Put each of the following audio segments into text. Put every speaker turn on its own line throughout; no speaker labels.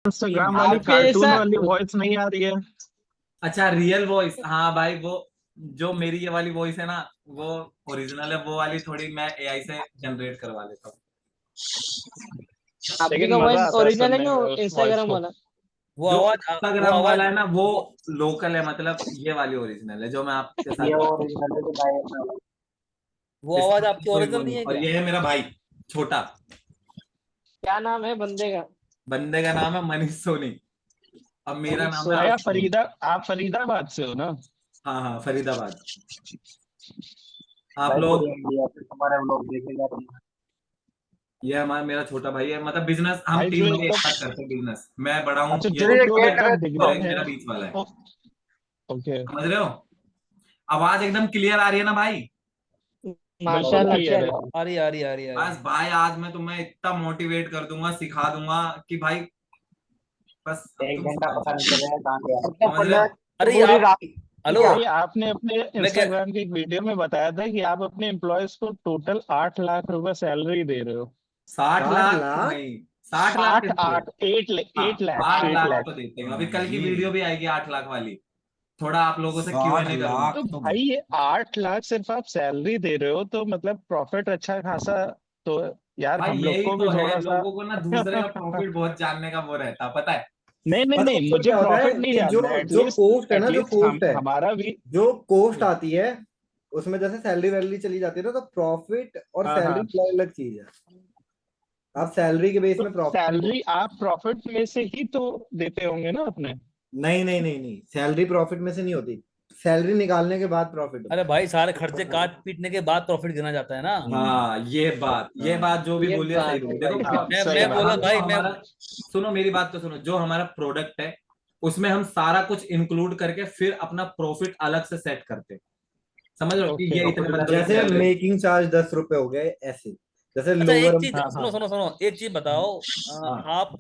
Instagram वाली
आपके
cartoon
ऐसा
वाली वॉइस नहीं आ रही है?
अच्छा रियल वॉइस, हाँ भाई वो जो मेरी ये वाली वॉइस है ना, वो ओरिजिनल है। वो वाली थोड़ी मैं एआई से जनरेट करवा लेता हूँ।
आपकी
लेकिन
का
मजा
वॉइस
आता है
ओरिजिनल है
सुनने
कि
में उस वॉइस
इंस्टाग्राम
को।
वाला?
जो इंस्टाग्राम वाला है ना वो लोकल है, मतलब ये वाली ओरिजिनल है जो मैं आपके साथ
ये
बात कर रहा
ओरिजिनल है तो भाई अपना
हूँ।
वो आवाज
इसमें
आपकी
कोई वो
ओरिजिनल नहीं
नहीं,
है
और
क्या?
ये है मेरा भाई छोटा।
क्या नाम है बंदे का?
बंदे का नाम है मनीष सोनी। अब मेरा
मनीष
नाम है
सोनी।
आया
अश्विनी।
फरीदा, आप फरीदाबाद से हो ना?
हाँ हाँ, फरीदाबाद। आप
भाई
लोग,
पूरी इंडिया से तुम्हारे लोग देखे जाते हैं।
ये हमारा मेरा छोटा भाई है, मतलब बिजनेस हम
भाई जो
तीन लोग एक साथ
एकदम,
करते हैं बिजनेस। मैं बड़ा हूँ,
अच्छा
ये
जो
अरे
जो
गेट
एकदम
और
बिगनर
एक
है।
मेरा बीच वाला है।
ओके।
समझ रहे हो? आवाज एकदम क्लियर आ रही है ना भाई?
बिल्कुल
माशाल्लाह
क्लियर है।
चल।
आ रही आ रही आ रही आ
बस
रही।
भाई आज मैं तुम्हें इतना मोटिवेट कर दूंगा, सिखा दूंगा कि भाई बस अब
एक
तुम
घंटा
समझ
पता
जाओ।
नहीं चलेगा कहाँ गया तो
समझ रहे
पन्ना
हो?
तो
अरे
पूरी
आप,
रात। ठीक
हेलो,
है।
भाई आपने अपने
मैं क्या,
इंस्टाग्राम की एक वीडियो में बताया था कि आप अपने एम्प्लॉयज को टोटल 8 लाख रुपए सैलरी दे रहे हो।
60 लाख तो
60 लाख।
नहीं, 60 लाख
आठ
देते हैं।
आठ एट
हाँ,
एट लैक्स,
आठ
एट
लाख तो
लैक्स
देते हैं। अभी कल की
ये
वीडियो भी आएगी 8 लाख वाली। थोड़ा आप लोगों से क्यू एन
साठ
ए करूंगा।
तो
लाख तो
भाई ये 8 लाख सिर्फ आप सैलरी दे रहे हो तो मतलब प्रॉफिट अच्छा खासा। तो यार
भाई
हम लोग
यही
को
तो
भी
है,
थोड़ा सा
लोगों को ना दूसरे का प्रॉफिट बहुत जानने का वो रहता, पता है?
नहीं नहीं
पता है
नहीं,
उसमें
मुझे
क्या होता है
प्रॉफिट नहीं
कि जो
जानना है।
जो
एटलीस्ट
कोस्ट है ना, जो
एटलीस्ट हम
कोस्ट है,
हमारा भी।
जो कोस्ट आती है उसमें जैसे सैलरी वैलरी चली जाती है ना, तो प्रॉफिट और
हाँ
सैलरी
हाँ।
अलग अलग चीज है। आप सैलरी के बेस
तो
में प्रॉफिट।
सैलरी आप प्रॉफिट में से ही तो देते होंगे ना अपने?
नहीं नहीं नहीं नहीं, सैलरी प्रॉफिट में से नहीं होती। सैलरी निकालने के बाद प्रॉफिट
अरे
होता है।
भाई सारे खर्चे काट पीटने के बाद प्रॉफिट गिना जाता है ना।
हाँ ये
हाँ।
बात जो भी
ये
बोली है सही
बात
बोली।
है
देखो
भाई।
हाँ सही
मैं
बात
बोला
हम
है।
जो
भाई मैं।
हमारा, सुनो मेरी बात तो सुनो, जो हमारा प्रोडक्ट है उसमें हम सारा कुछ इंक्लूड करके फिर अपना प्रॉफिट अलग से सेट करते हैं। समझ रहे हो कि
ओके
ये इतने बंदों की
जैसे
सैलरी।
मेकिंग चार्ज 10 रुपए हो गए ऐसे। जैसे
अच्छा एक
लोअर।
चीज
हाँ हाँ।
सुनो सुनो सुनो, एक चीज बताओ।
हाँ
आप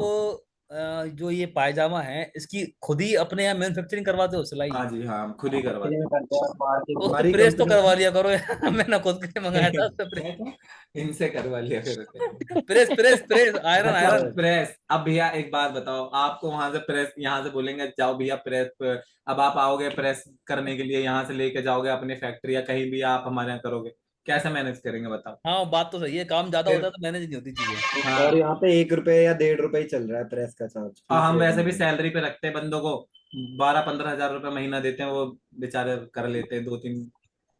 जो ये पायजामा है इसकी खुद ही अपने यहाँ मैन्युफैक्चरिंग करवाते हो सिलाई?
हाँ जी, हाँ हम खुद ही
फैक्ट्री
करवाते
में करते हैं बाहर की
तो उसको
हमारी
प्रेस तो
कंपनी
करवा
है।
लिया करो यार। मैंने खुद के मंगाया था उससे
हैं। तो इनसे करवा लिया फिर उसे।
प्रेस प्रेस प्रेस आयरन
मतलब
आयरन।
प्रेस, अब भैया एक बात बताओ, आपको वहां से प्रेस, यहाँ से बोलेंगे जाओ भैया प्रेस अब आप आओगे प्रेस करने के लिए, यहाँ से लेके जाओगे अपनी फैक्ट्री या कहीं भी आप हमारे यहाँ करोगे, कैसे मैनेज करेंगे बताओ?
हाँ बात तो सही है, काम ज्यादा होता
फिर
है तो मैनेज नहीं होती चीजें।
और
हाँ,
यहाँ पे 1 रुपए या 1.5 रुपए ही चल रहा है प्रेस का चार्ज
और
पीस
हम
रेट
वैसे भी
में।
सैलरी पे रखते हैं बंदों को, 12-15 हजार रुपये महीना देते हैं वो, बेचारे कर लेते हैं 2-3।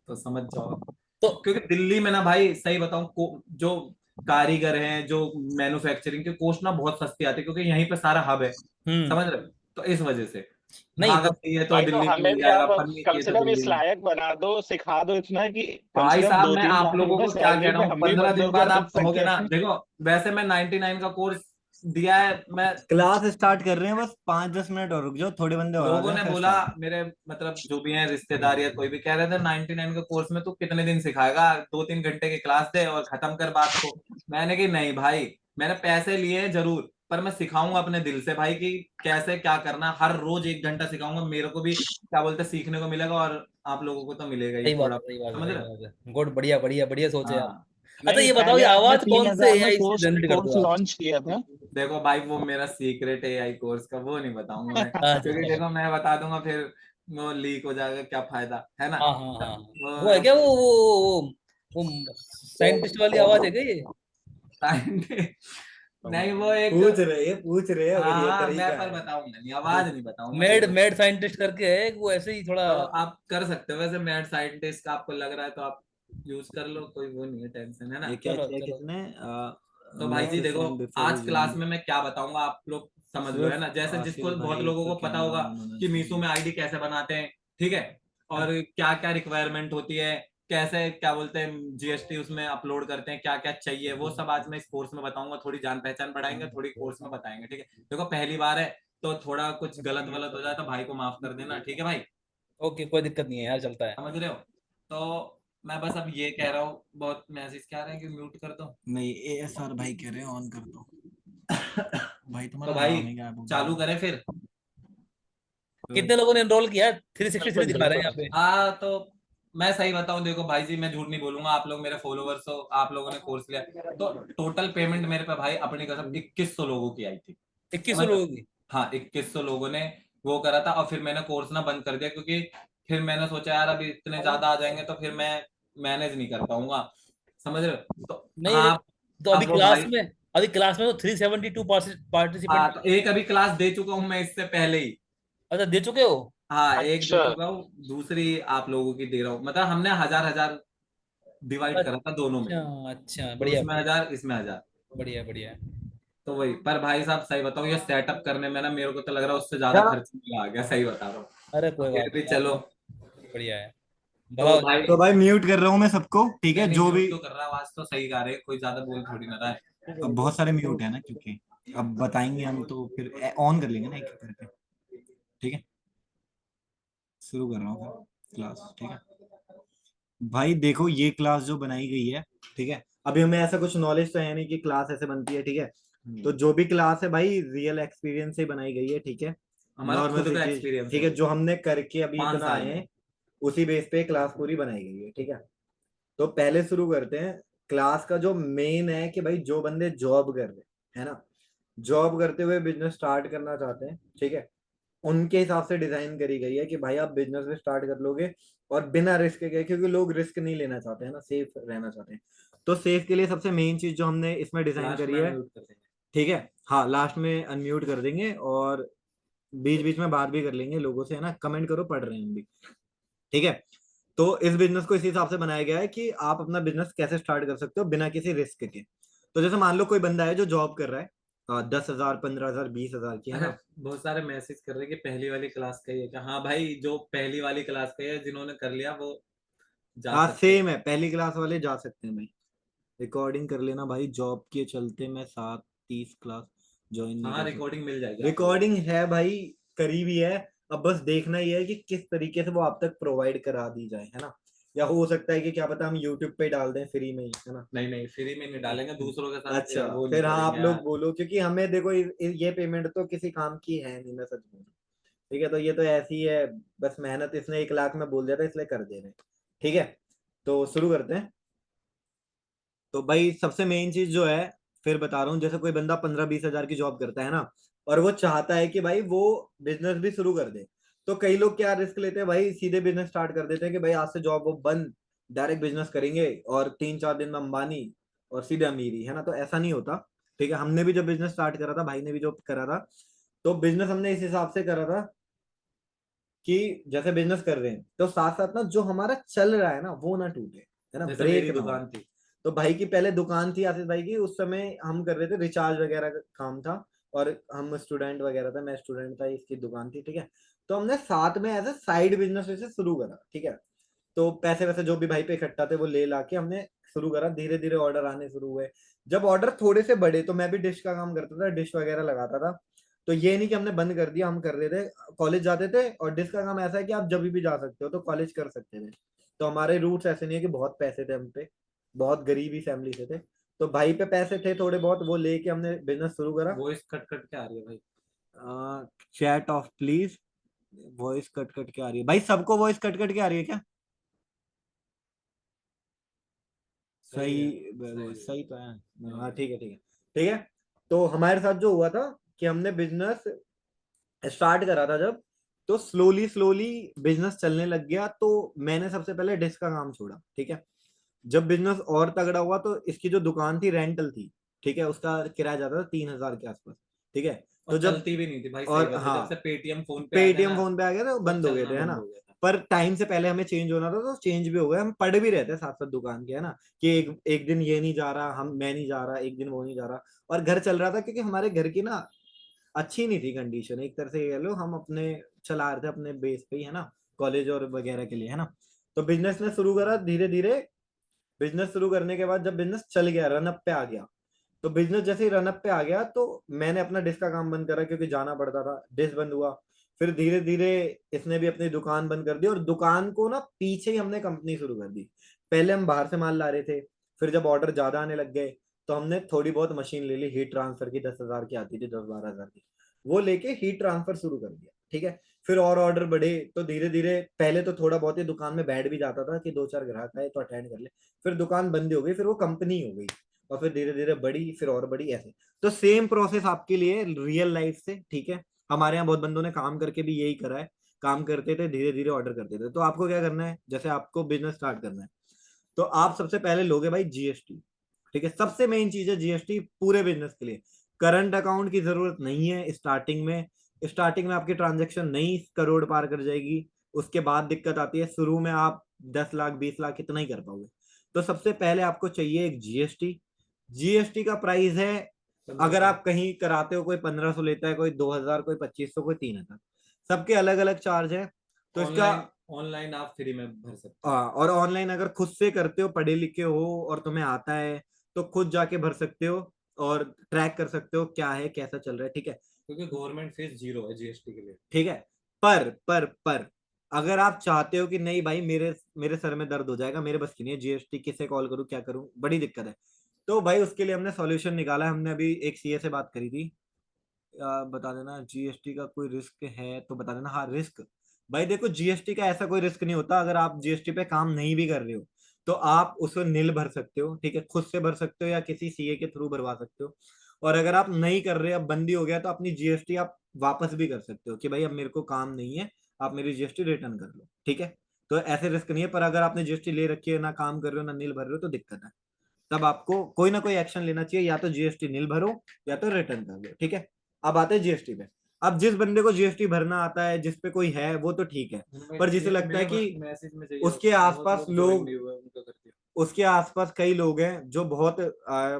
तो समझ जाओ।
तो
क्योंकि दिल्ली में ना भाई सही बताऊं जो कारीगर हैं, जो मैन्युफैक्चरिंग के कॉस्ट ना बहुत सस्ती आती है, क्योंकि यहीं पे सारा हब है।
हम्म।
समझ रहे हो? तो इस वजह से
नहीं
धागा
तो
चाहिए तो
भाई तो
दिल्ली में
हमें
मिल
भी
जाएगा,
आप
पन्नी
कम
चाहिए
से
तो
कम
दिल्ली
इस
में।
लायक बना दो, सिखा दो इतना कि कम से
भाई
कम
साहब
दो
मैं
तीन
आप
लाख
लोगों
रुपए
को क्या कह
सैलरी
रहा
पे
हूँ,
हम भी
15 दिन
बंदों को
बाद
रख
आप कहोगे
सके।
ना, देखो वैसे मैं 99 का कोर्स दिया है मैं।
क्लास स्टार्ट कर रहे हैं, बस 5-10 मिनट और रुक जाओ, थोड़े बंदे और आ
लोगों
जाए
ने
फिर
बोला,
स्टार्ट।
मेरे मतलब जो भी हैं रिश्तेदार या कोई भी कह रहे थे 99 के कोर्स में तू कितने दिन सिखाएगा, 2-3 घंटे की क्लास दे और खत्म कर बात को। मैंने कि नहीं भाई, मैंने पैसे लिए हैं जरूर, पर मैं सिखाऊंगा अपने दिल से भाई कि कैसे क्या करना। हर रोज 1 घंटा सिखाऊंगा, मेरे को भी क्या बोलते हैं सीखने को मिलेगा, और आप लोगों को तो मिलेगा ही
सही बात
थोड़ा।
है, सही बात है,
समझ
सही
रहे हो?
बात है। गुड, बढ़िया बढ़िया बढ़िया सोचे आप।
हाँ
अच्छा
नहीं,
ये बताओ, ये
पहले आपने
आवाज
तीन
कौन से
हजार में
एआई से
कोर्स
जनरेट करते
कोर्स
हो आप?
लॉन्च किया था।
देखो भाई वो मेरा सीक्रेट है एआई कोर्स का, वो नहीं बताऊंगा मैं,
अच्छा
क्योंकि
अच्छा।
देखो मैं बता दूंगा फिर वो लीक हो जाएगा, क्या फायदा है ना।
हाँ हाँ हाँ।
वो
वो है क्या वो साइंटिस्ट वाली आवाज है क्या ये?
नहीं वो एक,
पूछ रहे हैं अगर
हाँ
ये
हाँ मैं
तरीका
पर
है।
बताऊंगा नहीं, आवाज नहीं बताऊंगा
मेड
देखो।
मेड साइंटिस्ट करके है वो, ऐसे ही थोड़ा।
तो आप कर सकते हो वैसे, मैड साइंटिस्ट का आपको लग रहा है तो आप यूज कर लो, कोई वो नहीं है, टेंशन है ना।
ये क्या
चलो
किया
चलो।
किसने?
तो भाई जी
मैसेज
देखो,
सेंड बिफोर
आज
यू
क्लास
ज्वाइन।
में मैं क्या बताऊंगा आप लोग समझ लो, है
सिर्फ
ना। जैसे जिसको
आशीष
बहुत
भाई
लोगों
का
को पता
कैमरा
होगा
ऑन होना
कि मीशो
चाहिए।
में आईडी कैसे बनाते हैं, ठीक है, और क्या क्या रिक्वायरमेंट होती है, कैसे क्या बोलते हैं जीएसटी उसमें अपलोड करते हैं, क्या क्या चाहिए, वो सब आज मैं इस कोर्स में बताऊंगा। थोड़ी जान पहचान बढ़ाएंगे, थोड़ी कोर्स में बताएंगे, ठीक है। देखो पहली बार है तो थोड़ा कुछ गलत वलत हो जाए तो भाई को माफ कर देना, ठीक है भाई।
ओके, कोई दिक्कत नहीं है यार, चलता है।
समझ रहे हो? तो मैं बस अब ये कह रहा हूँ, बहुत मैसेज क्या आ रहे हैं कि म्यूट कर दो।
नहीं, एएसआर भाई कह रहे हैं ऑन कर दो। भाई
तो
तुम्हारा
भाई
नाम है क्या?
चालू करें फिर।
कितने लोगों ने एनरोल किया है? 363
बिल्कुल
दिखा रहे हैं
बिल्कुल।
यहाँ पे।
हाँ तो मैं सही बताऊं, देखो भाई जी मैं झूठ नहीं बोलूंगा, आप लोग मेरे फॉलोवर्स हो, आप लोगों ने कोर्स लिया, तो टोटल पेमेंट मेरे पे भाई अपनी कसम 2100 लोगों की आई थी।
2100
समझ रहे हो?
लोगों की?
हाँ, 2100 लोगों ने वो करा था, और फिर मैंने कोर्स ना बंद कर दिया, क्योंकि फिर मैंने सोचा यार अभी इतने ज्यादा आ जाएंगे तो फिर मैं मैनेज नहीं कर पाऊंगा, समझ रहे हो? तो
नहीं
हाँ,
तो
अब वो भाई,
अभी क्लास में तो 372
हाँ
पार्टिसिपेंट।
तो एक अभी क्लास दे चुका हूँ मैं इससे पहले ही।
अच्छा दे चुके हो?
हाँ, एक दे
अच्छा।
चुका हूँ, दूसरी आप लोगों की दे रहा हूँ, मतलब हमने 1000 1000 डिवाइड करा था दोनों में,
अच्छा अच्छा,
तो
बढ़िया
उसमें 1000 इसमें 1000।
बढ़िया बढ़िया।
तो वही, पर भाई साहब सही बताऊं, ये सेटअप करने में ना मेरे को तो लग रहा है उससे ज्यादा
क्या?
खर्च नहीं आ गया, सही बता रहा हूँ।
अरे
तो
कोई
फिर
बात
भी
नहीं यार,
चलो।
बढ़िया है।
तो
भला
भाई,
तो भाई म्यूट कर रहा हूँ मैं सबको, ठीक है?
नहीं नहीं,
जो
म्यूट
भी
तो कर रहा है, आवाज तो सही गा रहे, कोई ज्यादा बोल थोड़ी ना रहा है।
अब बहुत सारे म्यूट है ना, क्योंकि अब बताएंगे हम तो फिर ऑन कर लेंगे ना एक एक करके, ठीक है? शुरू कर रहा हूँ फिर क्लास, ठीक है? भाई देखो, ये क्लास जो बनाई गई है, ठीक है, अभी हमें ऐसा कुछ नॉलेज तो है नहीं कि क्लास ऐसे बनती है, ठीक है? तो जो भी क्लास है भाई रियल एक्सपीरियंस से बनाई गई है, ठीक है?
हमारा
नॉर्मल
खुद
सी
का
चीज,
एक्सपीरियंस
ठीक
है
है,
वो,
जो हमने करके अभी
5
इतना
साल
आए
में।
हैं, उसी बेस पे क्लास पूरी बनाई गई है, ठीक है? तो पहले शुरू करते हैं। क्लास का जो मेन है कि भाई जो बंदे जॉब कर रहे हैं, है ना, जॉब करते हुए बिजनेस स्टार्ट करना चाहते हैं, ठीक है, उनके हिसाब से डिजाइन करी गई है कि भाई आप बिजनेस भी स्टार्ट कर लोगे और बिना रिस्क के, क्योंकि लोग रिस्क नहीं लेना चाहते हैं ना, सेफ रहना चाहते हैं। तो सेफ के लिए सबसे मेन चीज जो हमने इसमें डिजाइन
लास्ट
करी
में
है,
म्यूट कर देंगे।
ठीक है, हाँ लास्ट में अनम्यूट कर देंगे, और बीच बीच में बात भी कर लेंगे लोगों से, है ना, कमेंट करो, पढ़ रहे हैं हम भी, ठीक है? तो इस बिजनेस को इस हिसाब से बनाया गया है कि आप अपना बिजनेस कैसे स्टार्ट कर सकते हो बिना किसी रिस्क के। तो जैसे मान लो कोई बंदा है जो जॉब कर रहा है, 10,000 15,000 20,000 की, है
अरे,
ना?
बहुत सारे मैसेज कर रहे हैं कि पहली वाली क्लास का ही है क्या? हाँ भाई, जो पहली वाली क्लास का ही है, जिन्होंने कर लिया वो जा
हाँ
सकते हैं।
सेम है, पहली क्लास वाले जा सकते हैं भाई। रिकॉर्डिंग कर लेना भाई, जॉब के चलते मैं 7:30 क्लास ज्वाइन नहीं
हाँ,
कर सकता।
रिकॉर्डिंग मिल जाएगी आप लोगों
रिकॉर्डिंग है भाई, करीबी है। अब बस देखना ही है कि किस तरीके से वो आप तक प्रोवाइड करा दी जाए, है ना? या हो सकता है कि क्या पता हम यूट्यूब पे डाल दें फ्री में ही, है ना?
को। नहीं नहीं, फ्री में नहीं डालेंगे, दूसरों के साथ
अच्छा,
वो नहीं
फिर हाँ
करेंगे
आप लोग
यार।
बोलो, क्योंकि हमें देखो ये पेमेंट तो किसी काम की है नहीं, मैं सच बोलूं, ठीक है? तो ये तो ऐसी है, बस मेहनत, इसने 1 लाख में बोल दिया था इसलिए कर दे रहे हैं, ठीक है? तो शुरू करते हैं। तो भाई सबसे मेन चीज जो है, फिर बता रहा हूँ, जैसे कोई बंदा 15-20 हजार की जॉब करता है ना, और वो चाहता है कि भाई वो बिजनेस भी शुरू कर दे, तो कई लोग क्या रिस्क लेते हैं भाई, सीधे बिजनेस स्टार्ट कर देते हैं कि भाई आज से जॉब वो बंद, डायरेक्ट बिजनेस करेंगे और 3-4 दिन में अंबानी और सीधे अमीरी, है ना? तो ऐसा नहीं होता, ठीक है? हमने भी जब बिजनेस स्टार्ट करा था, भाई ने भी जो करा था, तो बिजनेस हमने इस हिसाब से करा था कि जैसे बिजनेस कर रहे हैं तो साथ साथ ना जो हमारा चल रहा है ना वो ना टूटे, है ना,
जैसे
ब्रेक
मेरी
ना हो।
दुकान थी।
तो भाई की पहले दुकान थी, आशीष भाई की, उस समय हम कर रहे थे रिचार्ज वगैरह का काम था, और हम स्टूडेंट वगैरह था, मैं स्टूडेंट था, इसकी दुकान थी, ठीक है? तो हमने साथ में एज ए साइड बिजनेस से शुरू करा, ठीक है? तो पैसे वैसे जो भी भाई पे इकट्ठा थे वो ले ला के हमने शुरू करा, धीरे धीरे ऑर्डर आने शुरू हुए। जब ऑर्डर थोड़े से बड़े, तो मैं भी डिश का काम करता था, डिश वगैरह लगाता था। तो ये नहीं कि हमने बंद कर दिया, हम कर रहे थे, कॉलेज जाते थे, और डिश का काम ऐसा है कि आप जब भी जा सकते हो, तो कॉलेज कर सकते थे। तो हमारे रूट्स ऐसे नहीं है कि बहुत पैसे थे हम पे, बहुत गरीबी फैमिली से थे, तो भाई पे पैसे थे थोड़े बहुत, वो लेके हमने बिजनेस शुरू करा।
वॉइस कट कट के आ रही है भाई।
Chat off please, voice cut cut के आ रही है भाई, सबको वॉइस कट कट के आ रही है क्या?
सही है,
सही
सही है।
सही तो है।
नहीं
हाँ
है।
ठीक है, ठीक है, ठीक है। तो हमारे साथ जो हुआ था कि हमने बिजनेस स्टार्ट करा था जब, तो स्लोली स्लोली बिजनेस चलने लग गया, तो मैंने सबसे पहले डिस्क का काम छोड़ा, ठीक है? जब बिजनेस और तगड़ा हुआ तो इसकी जो दुकान थी रेंटल थी, ठीक है, उसका किराया जाता था 3,000 के आसपास, ठीक है? तो
और
जब,
चलती भी नहीं थी भाई, सही
और
बात है,
हाँ,
जब से पेटीएम फोन पे आया था
पेटीएम
ना,
फोन पे आ गया था,
तो
बंद हो गए
चलना
थे, है
बंद
ना?
हो गया था।
पर टाइम से पहले हमें चेंज होना था, तो चेंज भी हो गया, हम पढ़ भी रहते साथ साथ दुकान के, है ना, कि एक दिन ये नहीं जा रहा, मैं नहीं जा रहा, एक दिन वो नहीं जा रहा, और घर चल रहा था, क्योंकि हमारे घर की ना अच्छी नहीं थी कंडीशन, एक तरह से ये कह लो, हम अपने चला रहे थे अपने बेस पे ही, है ना, कॉलेज और वगैरह के लिए, है ना? तो बिजनेस ने शुरू करा धीरे धीरे। बिजनेस शुरू करने के बाद जब बिजनेस चल गया, रनअप पे आ गया, तो बिजनेस जैसे ही रनअप पे आ गया, तो मैंने अपना डिस्क का काम बंद करा, क्योंकि जाना पड़ता था, डिस्क बंद हुआ। फिर धीरे धीरे इसने भी अपनी दुकान बंद कर दी, और दुकान को ना पीछे ही हमने कंपनी शुरू कर दी। पहले हम बाहर से माल ला रहे थे, फिर जब ऑर्डर ज्यादा आने लग गए, तो हमने थोड़ी बहुत मशीन ले ली, हीट ट्रांसफर की 10,000 की आती थी, 10-12 हजार की, वो लेके हीट ट्रांसफर शुरू कर दिया, ठीक है? फिर और ऑर्डर बढ़े, तो धीरे धीरे, पहले तो थोड़ा बहुत ही दुकान में बैठ भी जाता था कि 2-4 ग्राहक आए तो अटेंड कर ले, फिर दुकान बंद हो गई, फिर वो कंपनी हो गई। और फिर धीरे धीरे बढ़ी, फिर और बढ़ी, ऐसे। तो सेम प्रोसेस आपके लिए रियल लाइफ से, ठीक है। हमारे यहाँ बहुत बंदों ने काम करके भी यही करा है, काम करते थे, धीरे धीरे ऑर्डर करते थे। तो आपको क्या करना है, जैसे आपको बिजनेस स्टार्ट करना है तो आप सबसे पहले लोगे भाई जीएसटी, ठीक है। सबसे मेन चीज है जीएसटी पूरे बिजनेस के लिए। करंट अकाउंट की जरूरत नहीं है स्टार्टिंग में। स्टार्टिंग में आपकी ट्रांजेक्शन नहीं करोड़ पार कर जाएगी, उसके बाद दिक्कत आती है। शुरू में आप 10 लाख 20 लाख इतना ही कर पाओगे। तो सबसे पहले आपको चाहिए एक जीएसटी। जीएसटी का प्राइस है, अगर आप कहीं कराते हो कोई 1500 लेता है, कोई 2000, कोई 2500, कोई 3000, सबके अलग अलग चार्ज है। तो इसका
ऑनलाइन आप फ्री में भर सकते हो।
हाँ, और ऑनलाइन अगर खुद से करते हो, पढ़े लिखे हो और तुम्हें आता है, तो खुद जाके भर सकते हो और ट्रैक कर सकते हो क्या है, कैसा चल रहा है, ठीक है।
क्योंकि गवर्नमेंट फीस 0 है जीएसटी के लिए।
ठीक है, पर अगर आप चाहते हो कि नहीं भाई मेरे मेरे सर में दर्द हो जाएगा, मेरे बस की नहीं है जीएसटी, किसे कॉल करूं, क्या करूं, बड़ी दिक्कत है, तो भाई उसके लिए हमने सॉल्यूशन निकाला है। हमने अभी एक सीए से बात करी थी, बता देना जीएसटी का कोई रिस्क है तो बता देना। हाँ, रिस्क भाई देखो, जीएसटी का ऐसा कोई रिस्क नहीं होता। अगर आप जीएसटी पे काम नहीं भी कर रहे हो तो आप उसको नील भर सकते हो, ठीक है। खुद से भर सकते हो या किसी सीए के थ्रू भरवा सकते हो। और अगर आप नहीं कर रहे, अब बंदी हो गया, तो अपनी जीएसटी आप वापस भी कर सकते हो कि भाई अब मेरे को काम नहीं है, आप मेरी जीएसटी रिटर्न कर लो, ठीक है। तो ऐसे रिस्क नहीं है। पर अगर आपने जीएसटी ले रखी है, ना काम कर रहे हो ना नील भर रहे हो, तो दिक्कत है। तब आपको कोई ना कोई एक्शन लेना चाहिए, या तो जीएसटी नील भरो या तो रिटर्न कर दो, ठीक है। अब आते हैं जीएसटी पे। अब जिस बंदे को जीएसटी भरना आता है, जिस पे कोई है, वो तो ठीक है। पर जिसे लगता है कि उसके आसपास लोग, उसके आसपास कई लोग हैं जो बहुत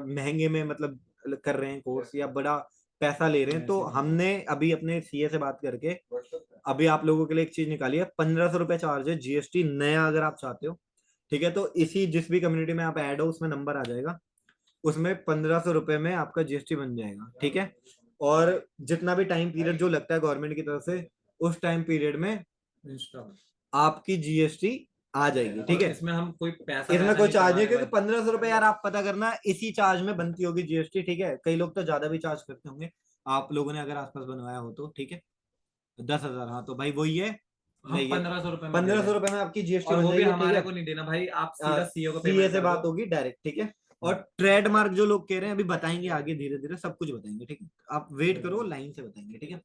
महंगे में मतलब कर रहे हैं कोर्स, या बड़ा पैसा ले रहे हैं, तो हमने अभी अपने सीए से बात करके अभी आप लोगों के लिए एक चीज निकाली है। 1500 रुपए चार्ज है जीएसटी नया, अगर आप चाहते हो, ठीक है। तो इसी जिस भी कम्युनिटी में आप ऐड हो उसमें नंबर आ जाएगा, उसमें 1500 रुपए में आपका जीएसटी बन जाएगा, ठीक है। और जितना भी टाइम पीरियड जो लगता है गवर्नमेंट की तरफ से, उस टाइम पीरियड में आपकी जीएसटी आ जाएगी, ठीक है।
इसमें हम कोई पैसा
इसमें कोई चार्ज नहीं, क्योंकि
भाई।
1500 रुपए यार आप पता करना, इसी चार्ज में बनती होगी जीएसटी, ठीक है। कई लोग तो ज्यादा भी चार्ज करते होंगे, आप लोगों ने अगर आसपास बनवाया हो तो, ठीक है। 10,000, हाँ तो भाई वही है।
हम 1500 रुपए में
1500 रुपए में आपकी जीएसटी
और
बन
वो भी
जाएगी, ठीक
हमारे
है।
को नहीं देना भाई, आप सीधा सीओ को
सीए
पेमेंट
से
कर
बात
दो।
होगी डायरेक्ट, ठीक है। और ट्रेडमार्क जो लोग कह रहे हैं अभी बताएंगे आगे, धीरे धीरे सब कुछ बताएंगे, ठीक है। आप वेट करो, लाइन से बताएंगे, ठीक है।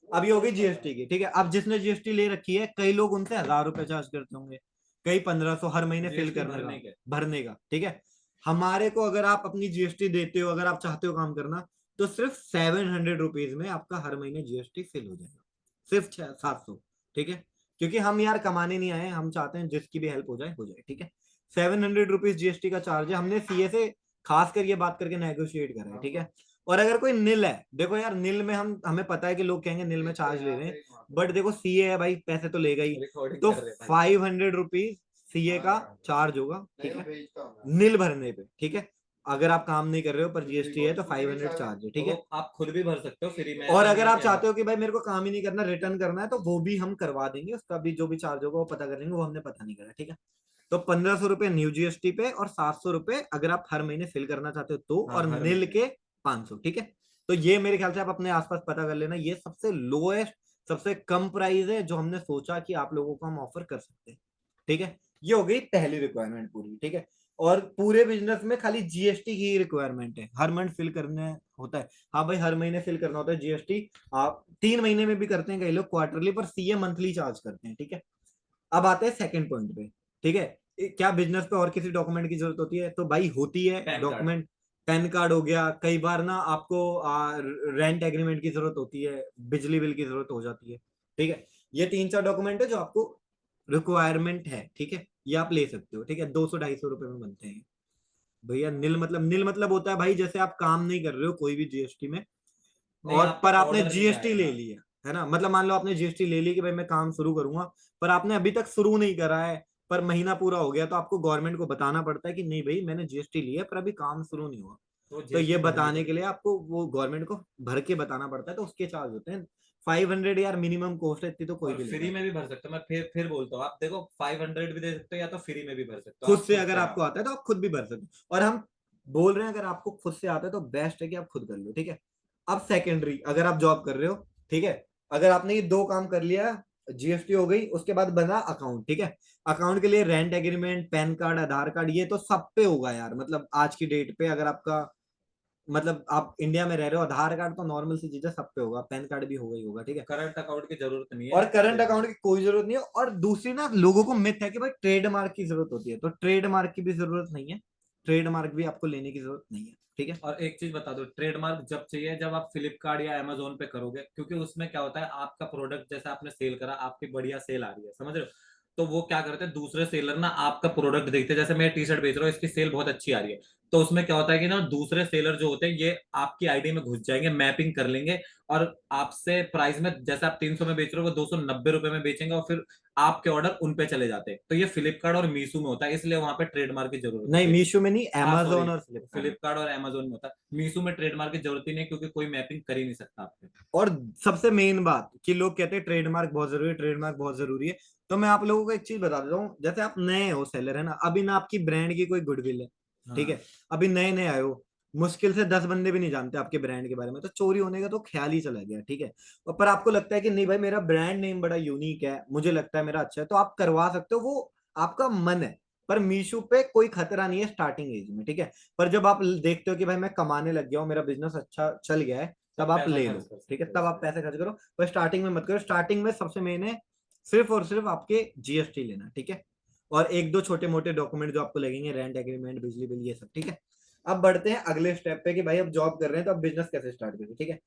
अभी होगी जीएसटी की, ठीक है। अब जिसने जीएसटी ले रखी है, कई लोग उनसे 1000 रुपए चार्ज करते होंगे, कई 1500 हर महीने फिल करने का, भरने का, ठीक है। हमारे को अगर आप अपनी जीएसटी देते हो, अगर आप चाहते हो काम करना, तो सिर्फ 700 रुपीज में आपका हर महीने जीएसटी फिल हो जाएगा, सिर्फ 700, ठीक है। क्योंकि हम यार कमाने नहीं आए, हम चाहते हैं जिसकी भी हेल्प हो जाए, ठीक है। 700 रुपीज जीएसटी का चार्ज है। हमने सीए से खास कर ये बात करके नेगोशिएट करा है, ठीक है। और अगर कोई निल है, देखो यार निल में हमें पता है कि लोग कहेंगे निल में चार्ज ले रहे हैं, बट देखो सीए है भाई, पैसे तो लेगा ही। तो 500 रुपीज सीए का चार्ज होगा, ठीक है, निल भरने पे, ठीक है। अगर आप काम नहीं कर रहे हो पर जीएसटी है तो 500 चार्ज है, ठीक है।
आप खुद भी भर सकते हो फ्री में।
और अगर आप चाहते हो कि भाई मेरे को काम ही नहीं करना, रिटर्न करना है, तो वो भी हम करवा देंगे। उसका भी जो भी चार्ज होगा वो पता करेंगे, वो हमने पता नहीं करा, ठीक है। तो 1500 रुपए न्यू जीएसटी पे, और 700 रुपए अगर आप हर महीने फिल करना चाहते हो तो, और नील के 500, ठीक है। तो ये मेरे ख्याल से आप अपने आसपास पता कर लेना, ये सबसे लोएस्ट, सबसे कम प्राइस है जो हमने सोचा कि आप लोगों को हम ऑफर कर सकते हैं, ठीक है। ये हो गई पहली रिक्वायरमेंट पूरी, ठीक है। और पूरे बिजनेस में खाली जीएसटी की रिक्वायरमेंट है, हर मंथ फिल करना होता है। हाँ भाई, हर महीने फिल करना होता है जीएसटी। आप 3 महीने में भी करते हैं कई लोग, क्वार्टरली, पर सीए मंथली चार्ज करते हैं, ठीक है। अब आते हैं सेकंड पॉइंट पे, ठीक है। क्या बिजनेस पे और किसी डॉक्यूमेंट की जरूरत होती है? तो भाई होती है डॉक्यूमेंट। पैन कार्ड हो गया, कई बार ना आपको रेंट एग्रीमेंट की जरूरत होती है, बिजली बिल की जरूरत हो जाती है, ठीक है। ये 3-4 डॉक्यूमेंट है जो आपको रिक्वायरमेंट है, ठीक है। ये आप ले सकते हो, ठीक है। 200-250 रुपए में बनते हैं भैया। नील मतलब होता है भाई, जैसे आप काम नहीं कर रहे हो कोई भी जीएसटी में, और पर आपने जीएसटी ले लिया है ना, मतलब मान लो आपने जीएसटी ले ली कि भाई मैं काम शुरू करूंगा, पर आपने अभी तक शुरू नहीं करा है, पर महीना पूरा हो गया, तो आपको गवर्नमेंट को बताना पड़ता है कि नहीं भाई मैंने जीएसटी लिया पर अभी काम शुरू नहीं हुआ। तो ये बताने के लिए आपको वो गवर्नमेंट को भर के बताना पड़ता है, तो उसके चार्ज होते हैं 500 यार, मिनिमम कॉस्ट है इतनी, तो कोई भी
फ्री में भी भर सकते हो। मैं फिर बोलता हूँ, आप देखो 500 भी दे सकते हो या तो फ्री में भी भर सकते हो।
खुद से अगर आपको आता है तो आप खुद भी भर सकते हो। और हम बोल रहे हैं अगर आपको खुद से आता है तो बेस्ट है कि आप खुद कर लो, ठीक है। अब सेकेंडरी, अगर आप जॉब कर रहे हो, ठीक है, अगर आपने ये 2 काम कर लिया, जीएसटी हो गई, उसके बाद बना अकाउंट, ठीक है। अकाउंट के लिए रेंट एग्रीमेंट, पैन कार्ड, आधार कार्ड, ये तो सब पे होगा यार, मतलब आज की डेट पे अगर आपका मतलब आप इंडिया में रह रहे हो, आधार कार्ड तो नॉर्मल सी चीज है, सब पे होगा, पैन कार्ड भी होगा ही होगा, ठीक है।
करंट अकाउंट की जरूरत नहीं है।
और करंट अकाउंट की कोई जरूरत नहीं है। और दूसरी ना, लोगों को मिथ है कि भाई ट्रेडमार्क की जरूरत होती है, तो ट्रेडमार्क की भी जरूरत नहीं है, ट्रेडमार्क भी आपको लेने की जरूरत नहीं है, ठीक है।
और एक चीज बता दो, ट्रेडमार्क जब चाहिए जब आप फ्लिपकार्ट या अमेजोन पे करोगे, क्योंकि उसमें क्या होता है, आपका प्रोडक्ट जैसे आपने सेल करा, आपकी बढ़िया सेल आ रही है, समझ रहे हो, तो वो क्या करते हैं, दूसरे सेलर ना आपका प्रोडक्ट देखते हैं, जैसे मैं टी शर्ट बेच रहा हूँ, इसकी सेल बहुत अच्छी आ रही है, तो उसमें क्या होता है कि ना दूसरे सेलर जो होते हैं ये आपकी आईडी में घुस जाएंगे, मैपिंग कर लेंगे, और आपसे प्राइस में, जैसे आप 300 में बेच रहे हो, वो 290 रुपए में बेचेंगे, और फिर आपके ऑर्डर उन पे चले जाते हैं। तो ये फ्लिपकार्ट और मीशो में होता है, इसलिए वहां पे ट्रेडमार्क की जरूरत
नहीं,
होती है।
मीशो में नहीं,
हाँ
अमेजोन
सॉरी,
और फ्लिपकार्ट।
फ्लिपकार्ट और अमेजोन में होता है, मीशो में ट्रेडमार्क की जरूरत ही नहीं, क्योंकि कोई मैपिंग कर ही नहीं सकता आपके।
और सबसे मेन बात कि लोग कहते हैं ट्रेडमार्क बहुत जरूरी है, ट्रेडमार्क बहुत जरूरी है, तो मैं आप लोगों को एक चीज बता देता हूँ। जैसे आप नए हो सेलर, है ना, अभी ना आपकी ब्रांड की कोई गुडविल है, ठीक है, अभी नए नए आए हो, मुश्किल से 10 बंदे भी नहीं जानते आपके ब्रांड के बारे में, तो चोरी होने का तो ख्याल ही चला गया, ठीक है। और पर आपको लगता है कि नहीं भाई मेरा ब्रांड नेम बड़ा यूनिक है, मुझे लगता है मेरा अच्छा है, तो आप करवा सकते हो, वो आपका मन है। पर मीशो पे कोई खतरा नहीं है स्टार्टिंग एज में, ठीक है। पर जब आप देखते हो कि भाई मैं कमाने लग गया हूँ, मेरा बिजनेस अच्छा चल गया है, तब आप
पैसा
ले
खर्च
लो,
कर
ठीक है,
सकते
तब
हो
आप
इसमें।
पैसे खर्च करो। पर स्टार्टिंग में मत करो। स्टार्टिंग में सबसे मेन है सिर्फ और सिर्फ आपके जीएसटी लेना, ठीक है, और एक दो छोटे मोटे डॉक्यूमेंट जो आपको लगेंगे, रेंट एग्रीमेंट, बिजली बिल, ये सब, ठीक है। अब बढ़ते हैं अगले स्टेप पे कि भाई अब जॉब कर रहे हैं तो अब बिजनेस कैसे स्टार्ट करें, ठीक है।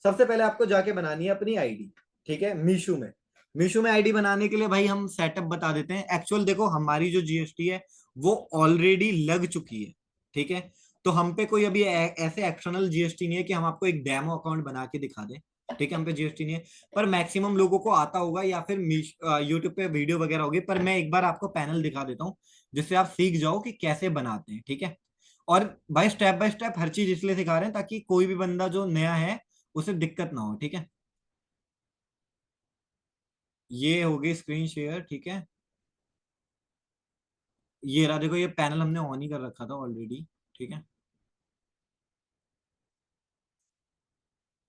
सबसे पहले आपको जाके बनानी है अपनी आईडी, ठीक है, मीशो में। मीशो में आईडी बनाने के लिए भाई हम सेटअप बता देते हैं। एक्चुअल देखो, हमारी जो जीएसटी है वो ऑलरेडी लग चुकी है, ठीक है, तो हम पे कोई अभी ऐसे एक्सटर्नल जीएसटी नहीं है कि हम आपको एक डेमो अकाउंट बना के दिखा दें, ठीक है, हम पे जीएसटी नहीं है। पर मैक्सिमम लोगों को आता होगा, या फिर यूट्यूब पे वीडियो वगैरह होगी, पर मैं एक बार आपको पैनल दिखा देता हूँ जिससे आप सीख जाओ कि कैसे बनाते हैं, ठीक है। और भाई स्टेप बाय स्टेप हर चीज इसलिए सिखा रहे हैं ताकि कोई भी बंदा जो नया है उसे दिक्कत ना हो, ठीक है। ये होगी स्क्रीन शेयर, ठीक है, ये रहा, देखो ये पैनल हमने ऑन ही कर रखा था ऑलरेडी, ठीक है,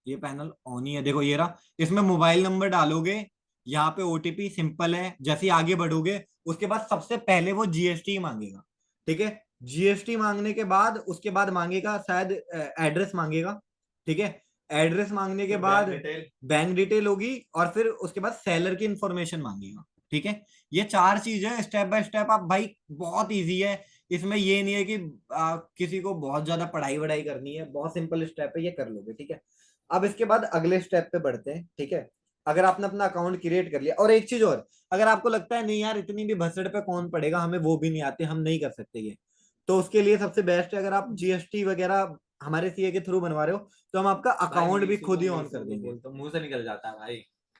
ये पैनल ऑन ही है, देखो ये रहा। इसमें मोबाइल नंबर डालोगे, यहाँ पे ओटीपी सिंपल है। जैसे ही आगे बढ़ोगे उसके बाद सबसे पहले वो जीएसटी मांगेगा, ठीक है। जीएसटी मांगने के बाद उसके बाद मांगेगा शायद एड्रेस मांगेगा, ठीक है। एड्रेस मांगने के बाद बैंक डिटेल होगी, और फिर उसके बाद सेलर की इंफॉर्मेशन मांगेगा, ठीक है। ये चार चीज है, स्टेप बाय स्टेप आप भाई, बहुत इजी है। इसमें ये नहीं है कि किसी को बहुत ज्यादा पढ़ाई वढ़ाई करनी है, बहुत सिंपल स्टेप है, ये कर लोगे, ठीक है। अब इसके बाद अगले स्टेप पे बढ़ते हैं, ठीक है। अगर आपने अपना अकाउंट क्रिएट कर लिया, और एक चीज और, अगर आपको लगता है नहीं यार इतनी भी भसड़ पे कौन पड़ेगा, हमें वो भी नहीं आते, हम नहीं कर सकते ये, तो उसके लिए सबसे बेस्ट है, अगर आप जीएसटी वगैरह हमारे सीए के थ्रू बनवा रहे हो, तो हम आपका अकाउंट भी खुद ही ऑन कर देंगे,
तो मुंह से निकल जाता है भाई।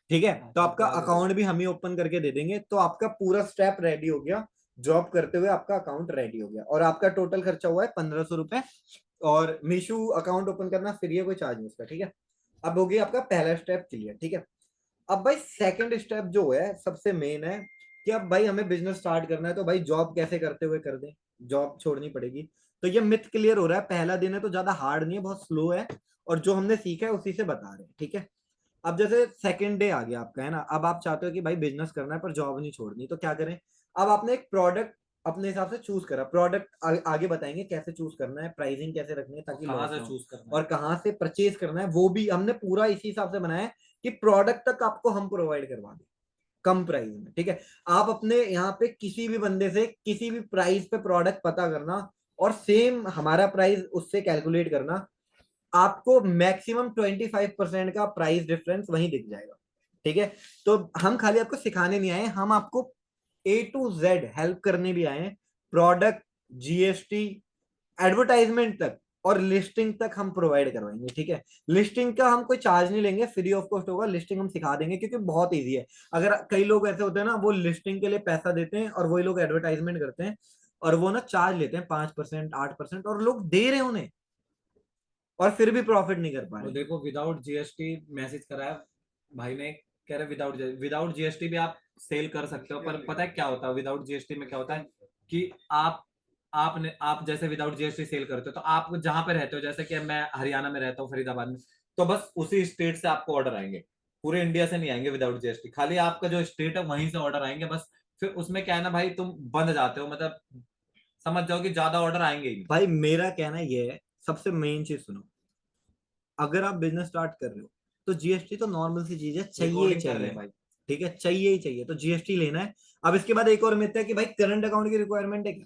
ठीक है। तो आपका
बात
अकाउंट भी हम ही ओपन करके दे देंगे, तो आपका पूरा स्टेप रेडी हो गया। जॉब करते हुए आपका अकाउंट रेडी हो गया, और आपका टोटल खर्चा हुआ है 1500 रुपए, और मीशो अकाउंट ओपन करना फ्री है, कोई चार्ज नहीं उसका, ठीक है। अब हो गया आपका पहला स्टेप क्लियर, ठीक है। अब भाई सेकंड स्टेप जो है सबसे मेन है कि अब भाई हमें बिजनेस स्टार्ट करना है, तो भाई जॉब कैसे करते हुए कर दें, जॉब छोड़नी पड़ेगी। तो ये मिथ क्लियर हो रहा है, पहला दिन है तो ज्यादा हार्ड नहीं है, बहुत स्लो है, और जो हमने सीखा है उसी से बता रहे हैं, ठीक है। अब जैसे सेकंड डे आ गया आपका, है ना, अब आप चाहते हो कि भाई बिजनेस करना है पर जॉब नहीं छोड़नी, तो क्या करें। अब आपने एक प्रोडक्ट अपने हिसाब से चूज करा, प्रोडक्ट आगे बताएंगे कैसे चूज करना है, प्राइसिंग कैसे रखनी है ताकि
कहाँ
लॉस
से
ना हो,
चूज करना
और कहाँ से परचेज करना है वो भी हमने पूरा इसी हिसाब से बनाया है कि प्रोडक्ट तक आपको हम प्रोवाइड करवा दें कम प्राइस में, ठीक है। आप अपने यहाँ पे किसी भी बंदे से किसी भी प्राइस पे प्रोडक्ट पता करना, और सेम हमारा प्राइस उससे कैलकुलेट करना, आपको मैक्सिमम 25% का प्राइस डिफरेंस वहीं दिख जाएगा, ठीक है। तो हम खाली आपको सिखाने नहीं आए, हम आपको ए टू जेड हेल्प करने भी आए हैं। प्रोडक्ट, जीएसटी, एडवर्टाइजमेंट तक और लिस्टिंग तक हम प्रोवाइड करवाएंगे, ठीक है। लिस्टिंग का हम कोई चार्ज नहीं लेंगे, फ्री ऑफ कॉस्ट होगा, लिस्टिंग हम सिखा देंगे, क्योंकि बहुत इजी है। अगर कई लोग ऐसे होते हैं ना, वो लिस्टिंग के लिए पैसा देते हैं और वही लोग एडवर्टाइजमेंट करते हैं, और वो ना चार्ज लेते हैं 5%, 8%, और लोग दे रहे हैं उन्हें, और फिर भी प्रॉफिट नहीं कर पा
तो
रहे।
देखो, विदाउट जीएसटी मैसेज करा है भाई ने, कह रहे विदाउट जीएसटी भी आप सेल कर सकते हो, पर पता है क्या होता है विदाउट जीएसटी में, क्या होता है कि आप जैसे विदाउट जीएसटी सेल करते हो, तो आप जहां पे रहते हो, जैसे कि मैं हरियाणा में रहता हूँ, फरीदाबाद में, तो बस उसी स्टेट से आपको ऑर्डर आएंगे, पूरे इंडिया से नहीं आएंगे विदाउट जीएसटी, खाली आपका जो स्टेट है वहीं से ऑर्डर आएंगे बस। फिर उसमें क्या है ना भाई, तुम बंद जाते हो, मतलब समझ जाओ कि ज्यादा ऑर्डर आएंगे ही नहीं।
भाई मेरा कहना ये है, सबसे मेन चीज सुनो, अगर आप बिजनेस स्टार्ट कर रहे हो तो जीएसटी तो नॉर्मल सी चीज है, चाहिए ही
रिकॉर्डिंग कर रहे
चाहिए।
हैं भाई।
ठीक है, चाहिए ही चाहिए, तो जीएसटी लेना है। अब इसके बाद एक और मिथ है कि भाई करंट अकाउंट की रिक्वायरमेंट है क्या?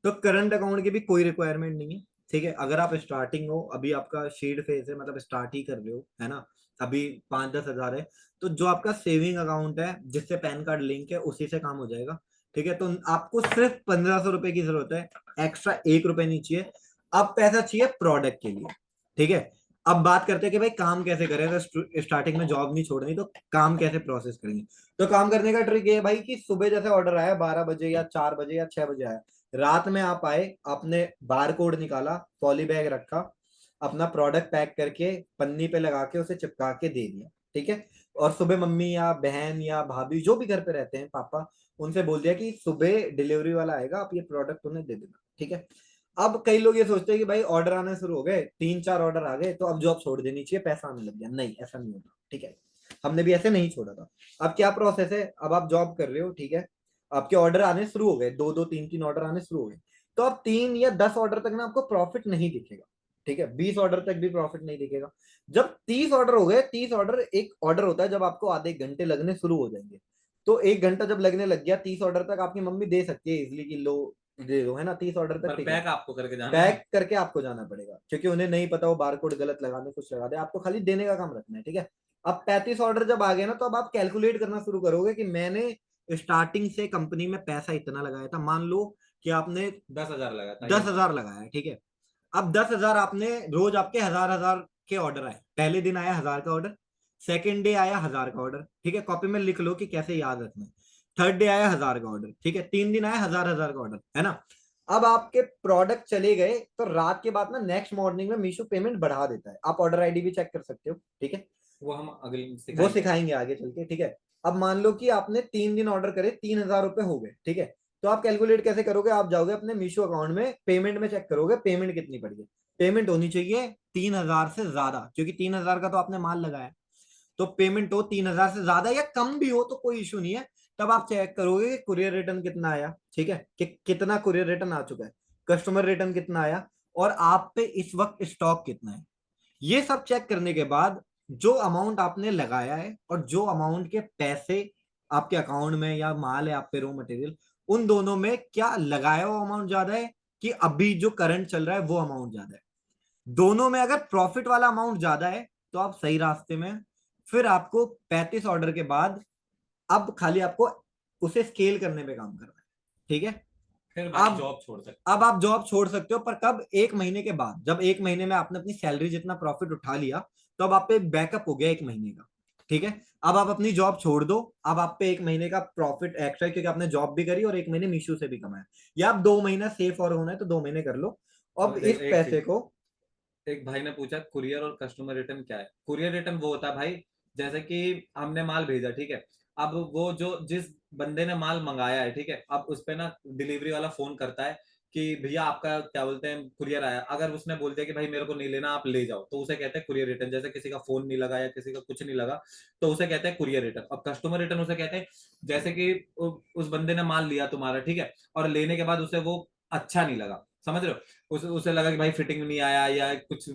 तो करंट अकाउंट की भी कोई रिक्वायरमेंट नहीं है। ठीक है, अगर आप स्टार्टिंग हो, अभी आपका शीड फेज है, मतलब स्टार्ट ही कर रहे हो, है ना, अभी 5-10 हजार है, तो जो आपका सेविंग अकाउंट है जिससे पैन कार्ड लिंक है उसी से काम हो जाएगा। ठीक है, तो आपको सिर्फ 1500 रुपए की जरूरत है, एक्स्ट्रा 1 रुपए नहीं चाहिए। अब पैसा चाहिए प्रोडक्ट के लिए। ठीक है, अब बात करते हैं कि भाई काम कैसे करें, अगर स्टार्टिंग में जॉब नहीं छोड़नी तो काम कैसे प्रोसेस करेंगे। तो काम करने का ट्रिक ये है भाई कि सुबह जैसे ऑर्डर आया 12 बजे या 4 बजे या 6 बजे आया, रात में आप आए, आपने बार कोड निकाला, पॉली बैग रखा, अपना प्रोडक्ट पैक करके पन्नी पे लगा के उसे चिपका के दे दिया। ठीक है, और सुबह मम्मी या बहन या भाभी जो भी घर पे रहते हैं, पापा, उनसे बोल दिया कि सुबह डिलीवरी वाला आएगा, आप ये प्रोडक्ट उन्हें दे देना। ठीक है, अब कई लोग ये सोचते हैं कि भाई ऑर्डर आने शुरू हो गए, 3-4 ऑर्डर आ गए तो अब जॉब छोड़ देनी चाहिए, पैसा आने लग गया। नहीं, ऐसा नहीं होता। ठीक है, हमने भी ऐसे नहीं छोड़ा था। अब क्या प्रोसेस है, अब आप जॉब कर रहे हो, ठीक है, आपके ऑर्डर आने शुरू हो गए, 2-2 3-3 ऑर्डर आने शुरू हो गए, तो अब 3 या 10 ऑर्डर तक ना आपको प्रॉफिट नहीं दिखेगा। ठीक है, 20 ऑर्डर तक भी प्रॉफिट नहीं दिखेगा। जब 30 ऑर्डर हो गए, 30 ऑर्डर, एक ऑर्डर होता है जब आपको आधे घंटे लगने शुरू हो जाएंगे, तो 1 घंटा जब लगने लग गया, 30 ऑर्डर तक आपकी मम्मी दे सकती है इजिली कि लो दे दो, है ना, 30 ऑर्डर तक।
पर
ठीक है,
पैक आपको करके जाना
पैक
है।
करके आपको जाना पड़ेगा, क्योंकि उन्हें नहीं पता वो बारकोड गलत लगा दे, कुछ लगा दे, आपको खाली देने का काम रखना है। ठीक है, अब 35 ऑर्डर जब आ गए ना, तो अब आप कैलकुलेट करना शुरू करोगे कि मैंने स्टार्टिंग से कंपनी में पैसा इतना लगाया था। मान लो कि आपने
10,000 लगा था,
10,000 लगाया है। ठीक है, अब 10,000 आपने, रोज आपके 1,000 1,000 के ऑर्डर आए, पहले दिन आया 1,000 का ऑर्डर, सेकेंड डे आया 1,000 का ऑर्डर। ठीक है, कॉपी में लिख लो कि कैसे याद रखना है। थर्ड डे आया 1,000 का ऑर्डर। ठीक है, 3 दिन आया 1,000 का ऑर्डर, है ना। अब आपके प्रोडक्ट चले गए तो रात के बाद ना नेक्स्ट मॉर्निंग में मीशो पेमेंट बढ़ा देता है, आप ऑर्डर आईडी भी चेक कर सकते हो। ठीक है,
वो हम अगले
वो सिखाएंगे आगे चल के। ठीक है, अब मान लो कि आपने 3 दिन ऑर्डर करे, 3,000 रुपए हो गए। ठीक है, तो आप कैलकुलेट कैसे करोगे, आप जाओगे अपने मीशो अकाउंट में, पेमेंट में चेक करोगे पेमेंट कितनी पड़ी है। पेमेंट होनी चाहिए 3,000 से ज्यादा, क्योंकि 3,000 का तो आपने माल लगाया, तो पेमेंट हो 3,000 से ज्यादा, या कम भी हो तो कोई इशू नहीं है। तब आप चेक करोगे कि कुरियर रिटर्न कितना आया। ठीक है, कि कितना कुरियर रिटर्न आ चुका है, कस्टमर रिटर्न कितना आया, और आप पे इस वक्त स्टॉक कितना है। ये सब चेक करने के बाद जो अमाउंट आपने लगाया है और जो अमाउंट के पैसे आपके अकाउंट में या माल है आप पे, रॉ मटेरियल, उन दोनों में क्या लगाया हुआ अमाउंट ज्यादा है कि अभी जो करंट चल रहा है वो अमाउंट ज्यादा है। दोनों में अगर प्रॉफिट वाला अमाउंट ज्यादा है तो आप सही रास्ते में हैं। फिर आपको 35 ऑर्डर के बाद अब खाली आपको उसे स्केल करने पे काम करना है। ठीक है,
फिर भाई
अब
जॉब छोड़ सकते
अब आप जॉब छोड़ सकते हो, पर कब? 1 महीने के बाद, जब 1 महीने में आपने अपनी सैलरी जितना प्रॉफिट उठा लिया, तो अब आप पे बैकअप हो गया 1 महीने का। ठीक है, अब आप अपनी जॉब छोड़ दो, अब आप पे 1 महीने का प्रॉफिट एक्स्ट्रा, क्योंकि आपने जॉब भी करी और 1 महीने मीशो से भी कमाया, या आप 2 महीना सेफ और होना है तो 2 महीने कर लो। अब
अब
इस
एक
पैसे
चीज,
को,
एक भाई ने पूछा कुरियर और कस्टमर रिटर्न क्या है। कुरियर रिटर्न वो होता है भाई, जैसे कि हमने माल भेजा, ठीक है, अब वो जो जिस बंदे ने माल मंगाया है, ठीक है, अब उस पे ना डिलीवरी वाला फोन करता है कि भैया आपका क्या बोलते हैं कुरियर आया। अगर उसने बोल दिया कि भाई मेरे को नहीं लेना आप ले जाओ, तो उसे कहते हैं कुरियर रिटर्न। जैसे किसी का फोन नहीं लगा या किसी का कुछ नहीं लगा, तो उसे कहते हैं कुरियर रिटर्न। और कस्टमर रिटर्न उसे कहते हैं जैसे कि उस बंदे ने माल लिया तुम्हारा, ठीक है, और लेने के बाद उसे वो अच्छा नहीं लगा, समझ रहे हो, उसे लगा कि भाई फिटिंग नहीं आया या कुछ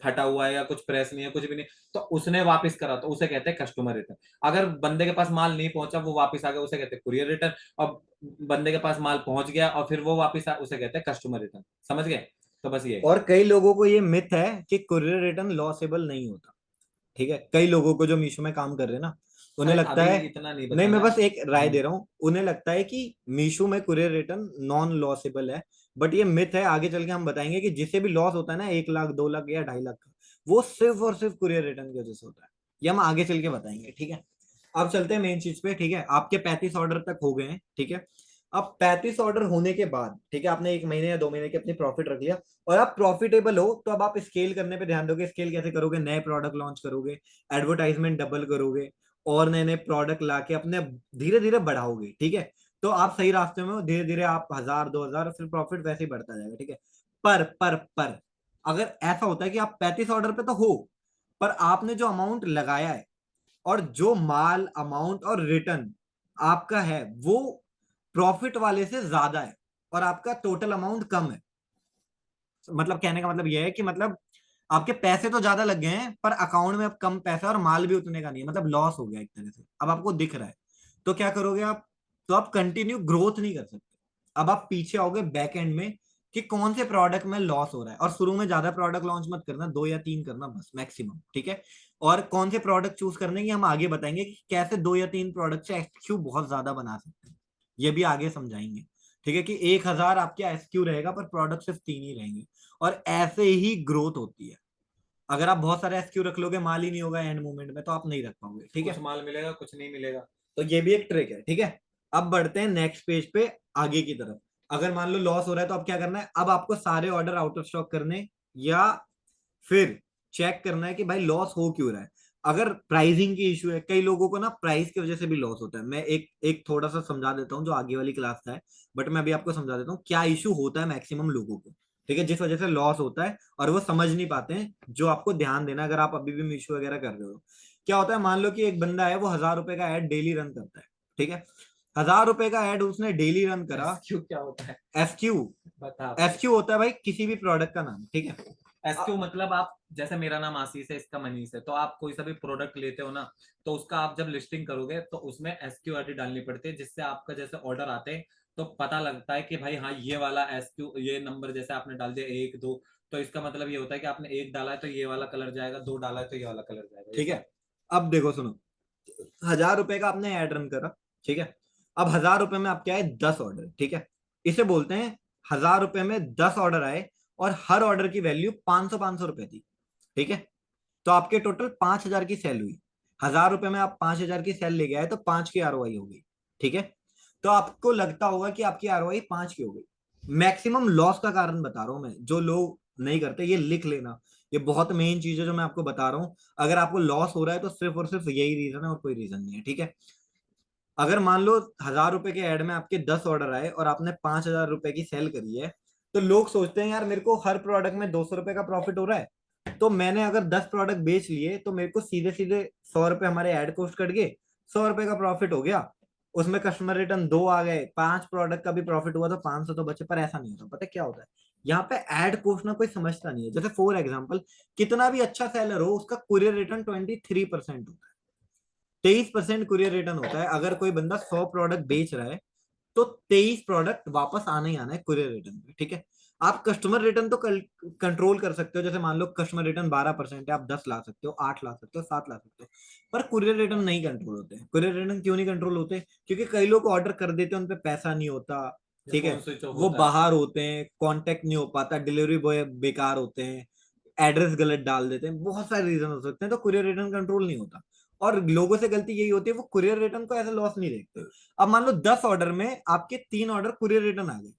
फटा हुआ है या कुछ प्रेस नहीं है, कुछ भी नहीं, तो उसने वापस करा, तो उसे कहते हैं कस्टमर रिटर्न। अगर बंदे के पास माल नहीं पहुंचा, वो वापस आ गया, उसे कहते हैं कुरियर रिटर्न। और बंदे के पास माल पहुंच गया और फिर वो वापस उसे कहते हैं कस्टमर रिटर्न। समझ गए? तो बस ये।
और कई लोगों को ये मिथ है कि कुरियर रिटर्न लॉसेबल नहीं होता। ठीक है, कई लोगों को जो मीशो में काम कर रहे हैं ना, उन्हें
अरे
लगता
अभी
है,
इतना नहीं
नहीं मैं
बताना।
बस एक राय दे रहा हूँ, उन्हें लगता है कि मीशो में कुरियर रिटर्न नॉन लॉसेबल है, बट ये मिथ है। आगे चल के हम बताएंगे कि जिसे भी लॉस होता है ना, 1 लाख 2 लाख या 2.5 लाख का, वो सिर्फ और सिर्फ कुरियर रिटर्न की वजह से होता है। ये हम आगे चल के बताएंगे। ठीक है, अब चलते हैं मेन चीज पे। ठीक है, आपके 35 ऑर्डर तक हो गए हैं। ठीक है, अब 35 ऑर्डर होने के बाद, ठीक है, आपने 1 महीने या 2 महीने की अपनी प्रॉफिट रख लिया और आप प्रॉफिटेबल हो, तो अब आप स्केल करने पे ध्यान दोगे। स्केल कैसे करोगे? नए प्रोडक्ट लॉन्च करोगे, एडवर्टाइजमेंट डबल करोगे, और नए नए प्रोडक्ट लाके अपने धीरे धीरे बढ़ाओगे। ठीक है, तो आप सही रास्ते में हो, धीरे धीरे आप 1,000 2,000, फिर प्रॉफिट वैसे ही बढ़ता जाएगा। ठीक है, पर अगर ऐसा होता है कि आप 35 ऑर्डर पे तो हो, पर आपने जो अमाउंट लगाया है और जो माल अमाउंट और रिटर्न आपका है वो प्रॉफिट वाले से ज्यादा है और आपका टोटल अमाउंट कम है, मतलब कहने का मतलब यह है कि मतलब आपके पैसे तो ज्यादा लग गए हैं पर अकाउंट में अब कम पैसा और माल भी उतने का नहीं है, मतलब लॉस हो गया एक तरह से, अब आपको दिख रहा है। तो क्या करोगे आप? तो आप कंटिन्यू ग्रोथ नहीं कर सकते, अब आप पीछे आओगे बैक एंड में कि कौन से प्रोडक्ट में लॉस हो रहा है, और शुरू में ज्यादा प्रोडक्ट लॉन्च मत करना, 2 या 3 करना बस मैक्सिमम, ठीक है। और कौन से प्रोडक्ट चूज करने की हम आगे बताएंगे कि कैसे 2 या 3 प्रोडक्ट से एसक्यू बहुत ज्यादा बना सकते हैं, ये भी आगे समझाएंगे, ठीक है। कि 1000 आपके एसक्यू रहेगा पर प्रोडक्ट सिर्फ 3 ही रहेंगे, और ऐसे ही ग्रोथ होती है। अगर आप बहुत सारे एसक्यू रख लोगे, माल ही नहीं होगा एंड मोमेंट में, तो आप नहीं रख पाओगे, ठीक है।
कुछ माल मिलेगा, कुछ नहीं मिलेगा।
तो ये भी एक ट्रिक है, ठीक है। अब बढ़ते हैं नेक्स्ट पेज पे आगे की तरफ। अगर मान लो लॉस हो रहा है तो अब क्या करना है? अब आपको सारे ऑर्डर आउट ऑफ स्टॉक करने, या फिर चेक करना है कि भाई लॉस हो क्यों रहा है। अगर प्राइसिंग की इशू है, कई लोगों को ना प्राइस की वजह से भी लॉस होता है, मैं एक थोड़ा सा समझा देता हूँ जो आगे वाली क्लास का है, बट मैं अभी आपको समझा देता हूँ क्या इशू होता है मैक्सिमम लोगों को, ठीक है, जिस वजह से लॉस होता है और वो समझ नहीं पाते हैं, जो आपको ध्यान देना अगर आप अभी भी मीशो वगैरह कर रहे हो। क्या होता है, मान लो कि एक बंदा है वो 1000 रुपए का एड डेली रन करता है, ठीक है। 1000 रुपए का एड उसने डेली रन करा।
एसक्यू क्या होता है?
एसक्यू,
बता।
एसक्यू होता है भाई किसी भी प्रोडक्ट का नाम, ठीक है।
एसक्यू मतलब आप, जैसे मेरा नाम आशीष है, इसका मनीष है, तो आप कोई सा भी प्रोडक्ट लेते हो ना, तो उसका आप जब लिस्टिंग करोगे तो उसमें एसक्यू आईडी डालनी पड़ती है, जिससे आपका जैसे ऑर्डर आते हैं तो पता लगता है कि भाई हाँ ये वाला एसक्यू, ये नंबर जैसे आपने डाल दिया 1 2, तो इसका मतलब ये होता है कि आपने 1 डाला है तो ये वाला कलर जाएगा, 2 डाला है तो ये वाला कलर जाएगा,
ठीक है। अब देखो सुनो, 1000 रुपए का आपने ऐड रन करा, ठीक है। अब 1000 रुपए में आपके आए 10 ऑर्डर, ठीक है। इसे बोलते हैं 1000 रुपए में 10 ऑर्डर आए और हर ऑर्डर की वैल्यू 500 रुपए थी, ठीक है। तो आपके टोटल 5000 की सेल हुई। 1000 रुपए में आप 5000 की सेल ले गए तो 5 की आरओआई हो गई, ठीक है। तो आपको लगता होगा कि आपकी आरओआई 5 की हो गई। मैक्सिमम लॉस का कारण बता रहा हूं मैं, जो लोग नहीं करते ये लिख लेना, ये बहुत मेन चीज है जो मैं आपको बता रहा हूं। अगर आपको लॉस हो रहा है तो सिर्फ और सिर्फ यही रीजन है और कोई रीजन नहीं है, ठीक है। अगर मान लो 1000 रुपए के ऐड में आपके 10 ऑर्डर आए और आपने 5000 रुपए की सेल करी है, तो लोग सोचते हैं यार मेरे को हर प्रोडक्ट में 200 रुपए का प्रॉफिट हो रहा है, तो मैंने अगर 10 प्रोडक्ट बेच लिए तो मेरे को सीधे सीधे 100 रुपए हमारे ऐड कॉस्ट कट गए, 100 रुपए का प्रॉफिट हो गया। उसमें कस्टमर रिटर्न 2 आ गए, 5 प्रोडक्ट का भी प्रॉफिट हुआ तो 500 तो बचे। पर ऐसा नहीं होता, पता क्या होता है, यहाँ पे ऐड कॉस्ट ना कोई समझता नहीं है। जैसे फॉर एग्जाम्पल, कितना भी अच्छा सेलर हो उसका कुरियर रिटर्न 23% होता है, 23% कुरियर रिटर्न होता है। अगर कोई बंदा 100 प्रोडक्ट बेच रहा है तो 23 प्रोडक्ट वापस आना ही आना है कुरियर रिटर्न पे, ठीक है। आप कस्टमर रिटर्न तो कंट्रोल कर सकते हो, जैसे मान लो कस्टमर रिटर्न 12% है, आप 10 ला सकते हो, 8 ला सकते हो, 7 ला सकते हो, पर कुरियर रिटर्न नहीं कंट्रोल होते। कुरियर रिटर्न क्यों नहीं कंट्रोल होते? क्योंकि कई लोग ऑर्डर कर देते हैं, उन पे पैसा नहीं होता, ठीक है, वो बाहर होते हैं, कांटेक्ट नहीं हो पाता, डिलीवरी बॉय बेकार होते हैं, एड्रेस गलत डाल देते हैं, बहुत सारे रीजन हो सकते हैं, तो कुरियर रिटर्न कंट्रोल नहीं होता। और लोगों से गलती यही होती है, वो कुरियर रिटर्न को ऐसे लॉस नहीं देखते। अब मान लो 10 ऑर्डर में आपके 3 ऑर्डर कुरियर रिटर्न आ गए,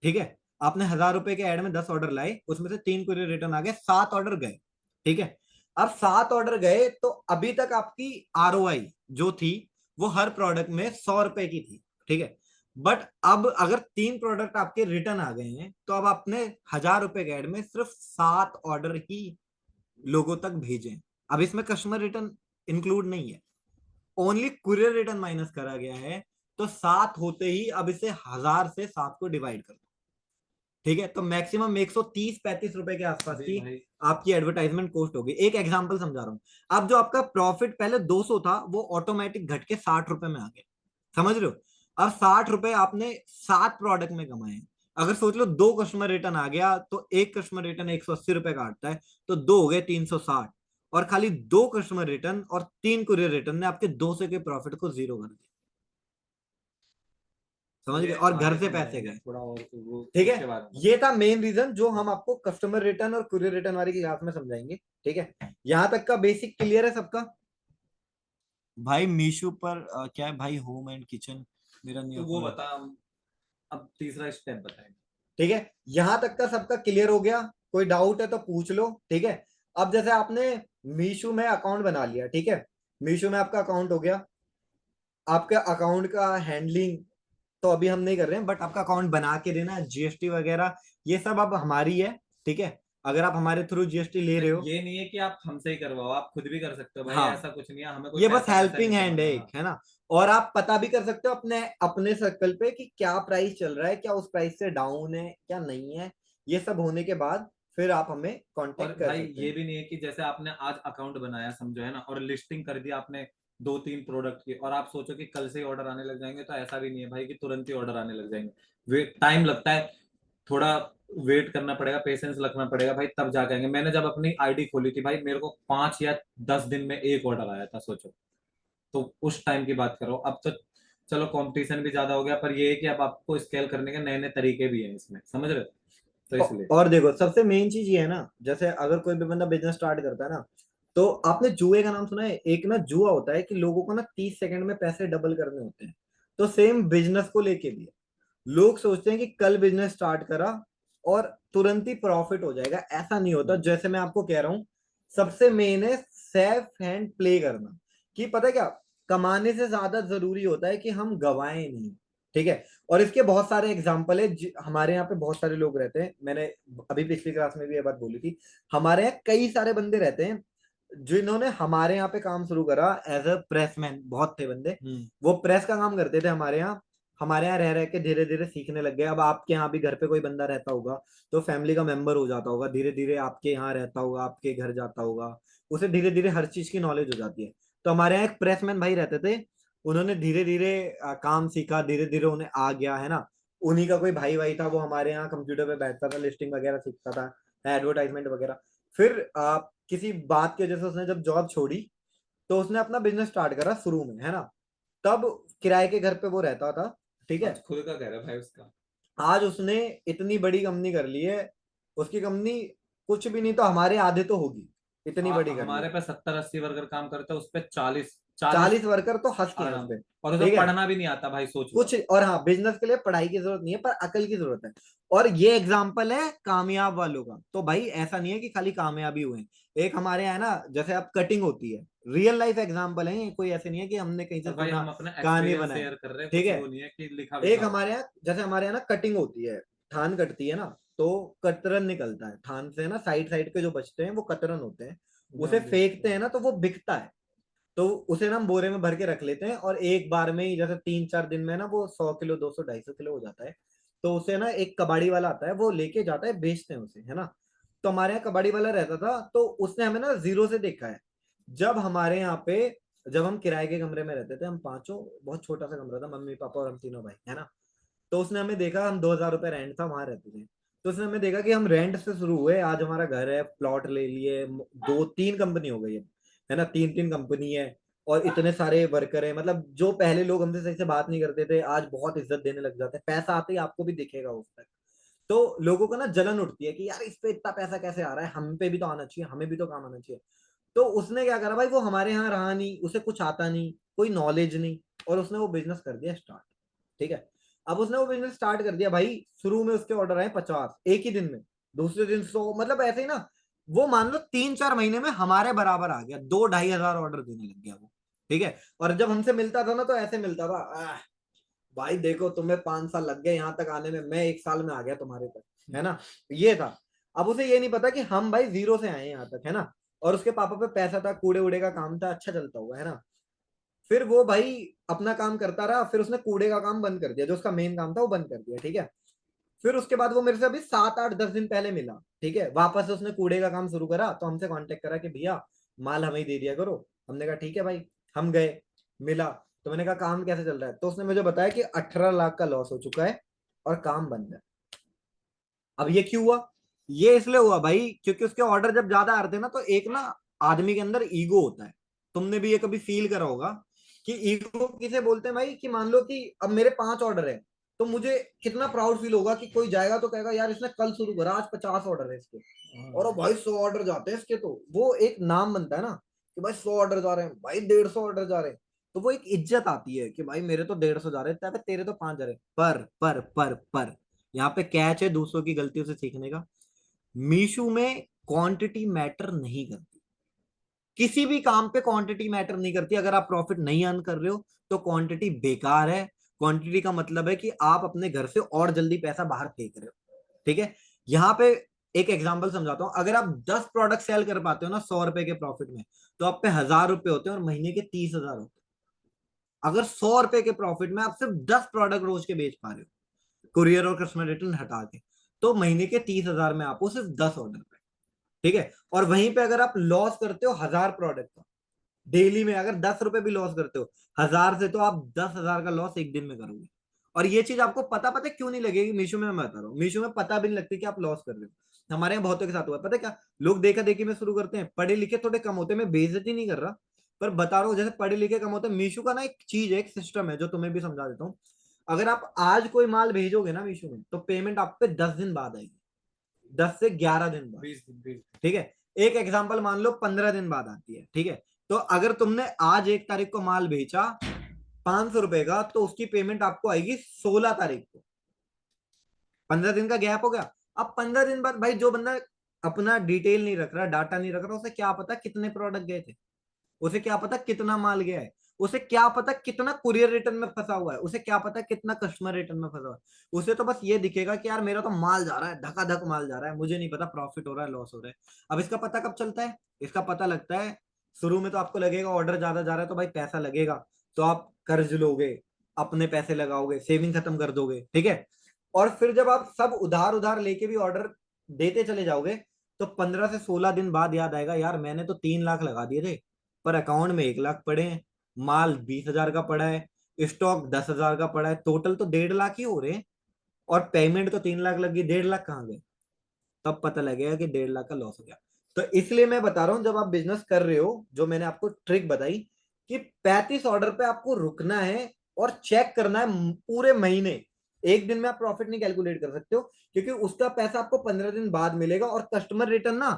ठीक है। आपने 1000 रुपए के ऐड में 10 ऑर्डर लाए, उसमें से 3 कुरियर रिटर्न आ गए, 7 ऑर्डर गए, ठीक है। अब 7 ऑर्डर गए तो अभी तक आपकी आरओआई जो थी वो हर प्रोडक्ट में 100 रुपए की थी, ठीक है। बट अब अगर 3 प्रोडक्ट आपके रिटर्न आ गए हैं तो अब आपने 1000 रुपए के ऐड में सिर्फ 7 ऑर्डर ही लोगों तक भेजे। अब इसमें कस्टमर रिटर्न इंक्लूड नहीं है, ओनली कुरियर रिटर्न माइनस करा गया है। तो 7 होते ही अब इसे 1000 से 7 को डिवाइड कर दो, ठीक है। तो मैक्सिमम 130-35 रुपए के आसपास की आपकी एडवर्टाइजमेंट कॉस्ट होगी। एक एग्जांपल समझा रहा हूं। अब जो आपका प्रॉफिट पहले 200 था वो ऑटोमेटिक घट के 60 रुपए में आ गया, समझ रहे हो। अब 60 रुपए आपने 7 प्रोडक्ट में कमाए। अगर सोच लो 2 कस्टमर रिटर्न आ गया तो एक कस्टमर रिटर्न 180 रुपए का आता है, तो 2 हो गए 360, और खाली 2 कस्टमर रिटर्न और 3 कुरियर रिटर्न ने आपके 200 के प्रॉफिट को जीरो कर दिया, समझ गए, और घर से पैसे गए,
थोड़ा और
ठीक है। ये था मेन रीजन जो हम आपको कस्टमर रिटर्न और कुरियर रिटर्न वाली क्लास में समझाएंगे, ठीक है। यहां तक का बेसिक क्लियर है सबका?
भाई मीशो पर क्या है भाई, होम एंड किचन मेरा नहीं
तो वो
होता।
बता, अब तीसरा स्टेप बताएं।
ठीक है, यहां तक का सबका क्लियर हो गया? कोई डाउट है तो पूछ लो, ठीक है। अब जैसे आपने मीशो में अकाउंट बना लिया, ठीक है, मीशो में आपका अकाउंट हो गया, आपका अकाउंट का हैंडलिंग तो अभी हम नहीं कर रहे हैं, बट आपका अकाउंट बना के देना, जीएसटी वगैरह ये सब अब हमारी है, ठीक है। अगर आप हमारे थ्रू जीएसटी ले रहे हो,
ये नहीं है कि आप हमसे ही करवाओ, आप खुद भी कर सकते हो भाई।
हाँ,
ऐसा कुछ नहीं है, हमें कोई
ये बस
पैसा वैसा
हेल्पिंग
नहीं
हैंड है
चाहिए।
एक, है ना। और आप पता भी कर सकते हो अपने अपने सर्कल पे कि क्या प्राइस चल रहा है, क्या उस प्राइस से डाउन है, क्या नहीं है। ये सब होने के बाद फिर आप हमें
और
कांटेक्ट कर
भाई
सकते
ये
हैं।
भी नहीं है कि जैसे आपने आज अकाउंट बनाया समझो, है ना, और लिस्टिंग कर दी आपने 2-3 प्रोडक्ट की, और आप सोचो कि कल से ही ऑर्डर आने लग जाएंगे, तो ऐसा भी नहीं है भाई कि तुरंत ही ऑर्डर आने लग जाएंगे। वेट टाइम लगता है, थोड़ा वेट करना पड़ेगा, पेशेंस रखना पड़ेगा भाई, तब जा आएंगे। मैंने जब अपनी आईडी खोली थी भाई, मेरे को 5 या 10 दिन में एक ऑर्डर आया था, सोचो। तो उस टाइम की बात करो। अब तो चलो कंपटीशन भी ज्यादा हो गया, पर ये है कि अब आपको स्केल करने के नए नए तरीके भी हैं इसमें, समझ रहे हो? तो इसलिए
और देखो सबसे मेन चीज ये है ना, जैसे अगर कोई भी बंदा बिजनेस स्टार्ट करता है ना, तो आपने जुए का नाम सुना है? एक ना जुआ होता है कि लोगों को ना 30 सेकंड में पैसे डबल करने होते हैं। तो सेम बिजनेस को लेके भी है। लोग सोचते हैं कि कल बिजनेस स्टार्ट करा और तुरंत ही प्रॉफिट हो जाएगा, ऐसा नहीं होता। जैसे मैं आपको कह रहा हूं, सबसे मेन है सेफ हैंड प्ले करना। कि पता है क्या, कमाने से ज्यादा जरूरी होता है कि हम गवाएं नहीं। ठीक है। और इसके बहुत सारे एग्जाम्पल है। हमारे यहाँ पे बहुत सारे लोग रहते हैं, मैंने अभी पिछली क्लास में भी ये बात बोली थी। हमारे यहाँ कई सारे बंदे रहते हैं जिन्होंने हमारे यहाँ पे काम शुरू करा एज अ प्रेसमैन। बहुत थे बंदे, वो प्रेस का काम करते थे हमारे यहाँ रह रह के धीरे धीरे सीखने लग गए। अब आपके यहाँ भी घर पे कोई बंदा रहता होगा, तो फैमिली का मेंबर हो जाता होगा, धीरे धीरे आपके यहाँ रहता होगा, आपके घर जाता होगा, उसे धीरे धीरे हर चीज की नॉलेज हो जाती है। तो हमारे यहाँ एक प्रेसमैन भाई रहते थे, उन्होंने धीरे धीरे काम सीखा, धीरे धीरे उन्हें आ गया, है ना। उन्हीं का कोई भाई भाई था, वो हमारे यहाँ कंप्यूटर पे बैठता था, लिस्टिंग वगैरह सीखता था, एडवर्टाइजमेंट वगैरह। फिर किसी बात की वजह से उसने जब जॉब छोड़ी, तो उसने अपना बिजनेस स्टार्ट करा शुरू में, है ना। तब किराए के घर पे वो रहता था। ठीक है।
आज खुद का कह रहा है भाई उसका।
आज उसने इतनी बड़ी कंपनी कर ली है। उसकी कंपनी कुछ भी नहीं तो हमारे आधे तो होगी, इतनी बड़ी कर ली
हमारे
है।
पे 70-80 वर्कर काम करते हैं, उस पे 40-40
40 वर्कर तो हंस के हैं उस
आराम।
पे।
और उसे
ठीक है।
पढ़ना भी नहीं आता भाई, सोच लो।
कुछ और हाँ, बिजनेस के लिए पढ़ाई की जरूरत नहीं है, पर अकल की जरूरत है। और ये एग्जाम्पल है कामयाब वालों का। तो भाई ऐसा नहीं है कि खाली कामयाबी हुए। एक हमारे यहाँ है ना, जैसे अब कटिंग होती है, रियल लाइफ एग्जाम्पल है ये, कोई ऐसे नहीं है कि हमने कहीं से
और भाई
सुना
हम अपना
कहानी
एक्सपीरियंस
बनाया।
शेयर कर रहे हैं,
ठीक
कुछ
है।
वो नहीं है कि लिखा
एक
लिखा हो।
हमारे यहाँ, जैसे हमारे यहाँ ना कटिंग होती है, थान कटती है ना, तो कतरन निकलता है थान से, ना साइड साइड के जो बचते हैं वो कतरन होते हैं। उसे फेंकते हैं ना, तो वो बिकता है। तो उसे ना हम बोरे में भर के रख लेते हैं, और एक बार में ही जैसे 3-4 दिन में ना वो 100 किलो 200 250 किलो हो जाता है। तो उसे ना एक कबाड़ी वाला आता है, वो लेके जाता है, बेचते हैं उसे, है ना। तो हमारे यहाँ कबाड़ी वाला रहता था, तो उसने हमें ना जीरो से देखा है। जब हमारे यहाँ पे, जब हम किराए के कमरे में रहते थे, हम पांचों, बहुत छोटा सा कमरा था, मम्मी पापा और हम तीनों भाई, है ना। तो उसने हमें देखा, हम 2,000 रुपये रेंट था वहां रहते थे। तो उसने हमें देखा कि हम रेंट से शुरू हुए, आज हमारा घर है, प्लॉट ले लिए, 2-3 कंपनी हो गई है ना, 3-3 कंपनी है। और इतने सारे वर्कर है, मतलब जो पहले लोग हमसे सही से बात नहीं करते थे, आज बहुत इज्जत देने लग जाते हैं। पैसा आते ही आपको भी दिखेगा उस तक। तो लोगों को ना जलन उठती है कि यार इस पे इतना पैसा कैसे आ रहा है, हम पे भी तो आना चाहिए, हमें भी तो काम आना चाहिए। तो उसने क्या करा भाई, वो हमारे यहाँ रहा नहीं, उसे कुछ आता नहीं, कोई नॉलेज नहीं, और उसने वो बिजनेस कर दिया स्टार्ट। ठीक है। अब उसने वो बिजनेस स्टार्ट कर दिया भाई, शुरू में उसके ऑर्डर आए 50 एक ही दिन में, दूसरे दिन 100, मतलब ऐसे ही ना। वो मान लो 3-4 महीने में हमारे बराबर आ गया, 2-2,500 ऑर्डर देने लग गया वो। ठीक है। और जब हमसे मिलता था ना, तो ऐसे मिलता था, भाई देखो तुम्हें 5 साल लग गए यहाँ तक आने में, मैं 1 साल में आ गया तुम्हारे तक, है ना। ये था। अब उसे ये नहीं पता कि हम भाई जीरो से आए यहाँ तक, है ना। और उसके पापा पे पैसा था, कूड़े उड़े का काम था, अच्छा चलता हुआ, है ना। फिर वो भाई अपना काम करता रहा, फिर उसने कूड़े का काम बंद कर दिया, जो उसका मेन काम था वो बंद कर दिया। ठीक है। फिर उसके बाद वो मेरे से अभी 7-8-10 दिन पहले मिला। ठीक है। वापस से उसने कूड़े का काम शुरू करा, तो हमसे कांटेक्ट करा कि भैया माल हमें ही दे दिया करो। हमने कहा ठीक है भाई। हम गए, मिला, तो मैंने कहा काम कैसे चल रहा है, तो उसने मुझे बताया कि 18 लाख का लॉस हो चुका है और काम बंद है। अब ये क्यों हुआ? ये इसलिए हुआ भाई, क्योंकि उसके ऑर्डर जब ज्यादा आ रहे थे ना, तो एक ना आदमी के अंदर ईगो होता है। तुमने भी ये कभी फील करा होगा कि ईगो किसे बोलते हैं भाई, कि मान लो कि अब मेरे 5 ऑर्डर है, तो मुझे कितना प्राउड फील होगा कि कोई जाएगा तो कहेगा यार इसने कल शुरू करा, आज 50 ऑर्डर है इसके, और भाई 100 ऑर्डर जाते हैं इसके, तो वो एक नाम बनता है ना कि भाई 100 ऑर्डर जा रहे हैं, भाई 150 ऑर्डर जा रहे हैं। तो वो एक इज्जत आती है कि भाई मेरे तो 150 जा रहे हैं, तेरे तो 5 जा रहे हैं। पर यहाँ पे कैच है दूसरों की गलतियों से सीखने का। मीशू में क्वांटिटी मैटर नहीं करती। किसी भी काम पे क्वांटिटी मैटर नहीं करती। अगर आप प्रॉफिट नहीं अर्न कर रहे हो, तो क्वांटिटी बेकार है। क्वांटिटी का मतलब है कि आप अपने घर से और जल्दी पैसा बाहर फेंक रहे हो। ठीक है। यहाँ पे एक एग्जांपल समझाता हूँ, अगर आप 10 प्रोडक्ट सेल कर पाते हो ना 100 रुपए के प्रॉफिट में, तो आप पे 1000 रुपए होते हैं और महीने के 30,000 होते हैं। अगर 100 रुपए के प्रॉफिट में आप सिर्फ 10 प्रोडक्ट रोज के बेच पा रहे हो, कुरियर और कस्टमर रिटर्न हटा के, तो महीने के 30,000 में आपको सिर्फ 10 ऑर्डर पे, ठीक है। और वहीं पे अगर आप लॉस करते हो 1000 प्रोडक्ट का डेली में, अगर 10 रुपए भी लॉस करते हो 1000 से, तो आप 10,000 का लॉस एक दिन में करोगे। और ये चीज आपको पता क्यों नहीं लगेगी, मीशो में मैं बता रहा हूँ, मीशो में पता भी नहीं लगती कि आप लॉस कर रहे हो। हमारे यहाँ बहुतों के साथ हुआ है, पता है क्या, लोग देखा देखी में शुरू करते हैं, पढ़े लिखे थोड़े कम होते हैं, मैं बेइज्जती नहीं कर रहा, पर बता रहा हूँ जैसे पढ़े लिखे कम होते हैं। मीशो का ना एक चीज है, एक सिस्टम है जो तुम्हें भी समझा देता हूँ। अगर आप आज कोई माल भेजोगे ना मीशो में, तो पेमेंट आप पे 10 दिन बाद आएगी, 10 से 11 दिन बाद,
20 दिन।
ठीक है। एक एग्जांपल मान लो 15 दिन बाद आती है, ठीक है। तो अगर तुमने आज 1 तारीख को माल बेचा 500 रुपए का, तो उसकी पेमेंट आपको आएगी 16 तारीख को। 15 दिन का गैप हो गया। अब 15 दिन बाद भाई जो बंदा अपना डिटेल नहीं रख रहा, डाटा नहीं रख रहा, उसे क्या पता कितने प्रोडक्ट गए थे, उसे क्या पता कितना माल गया है, उसे क्या पता कितना कुरियर रिटर्न में फंसा हुआ है, उसे क्या पता कितना कस्टमर रिटर्न में फंसा हुआ है। उसे तो बस ये दिखेगा कि यार मेरा तो माल जा रहा है, धकाधक माल जा रहा है, मुझे नहीं पता प्रॉफिट हो रहा है लॉस हो रहा है। अब इसका पता कब चलता है, इसका पता लगता है शुरू में तो आपको लगेगा ऑर्डर ज्यादा जा रहा है, तो भाई पैसा लगेगा, तो आप कर्ज लोगे, अपने पैसे लगाओगे, सेविंग खत्म कर दोगे, ठीक है। और फिर जब आप सब उधार उधार लेके भी ऑर्डर देते चले जाओगे, तो 15 से 16 दिन बाद याद आएगा यार मैंने तो 3 लाख लगा दिए थे, पर अकाउंट में 1 लाख पड़े हैं, माल 20,000 का पड़ा है, स्टॉक 10,000 का पड़ा है, टोटल तो 1.5 लाख ही हो रहे हैं, और पेमेंट तो 3 लाख लगी, 1.5 लाख कहाँ गए। तब पता लगेगा कि 1.5 लाख का लॉस हो गया। तो इसलिए मैं बता रहा हूं, जब आप बिजनेस कर रहे हो, जो मैंने आपको ट्रिक बताई कि 35 ऑर्डर पे आपको रुकना है और चेक करना है पूरे महीने। एक दिन में आप प्रॉफिट नहीं कैलकुलेट कर सकते हो, क्योंकि उसका पैसा आपको 15 दिन बाद मिलेगा। और कस्टमर रिटर्न ना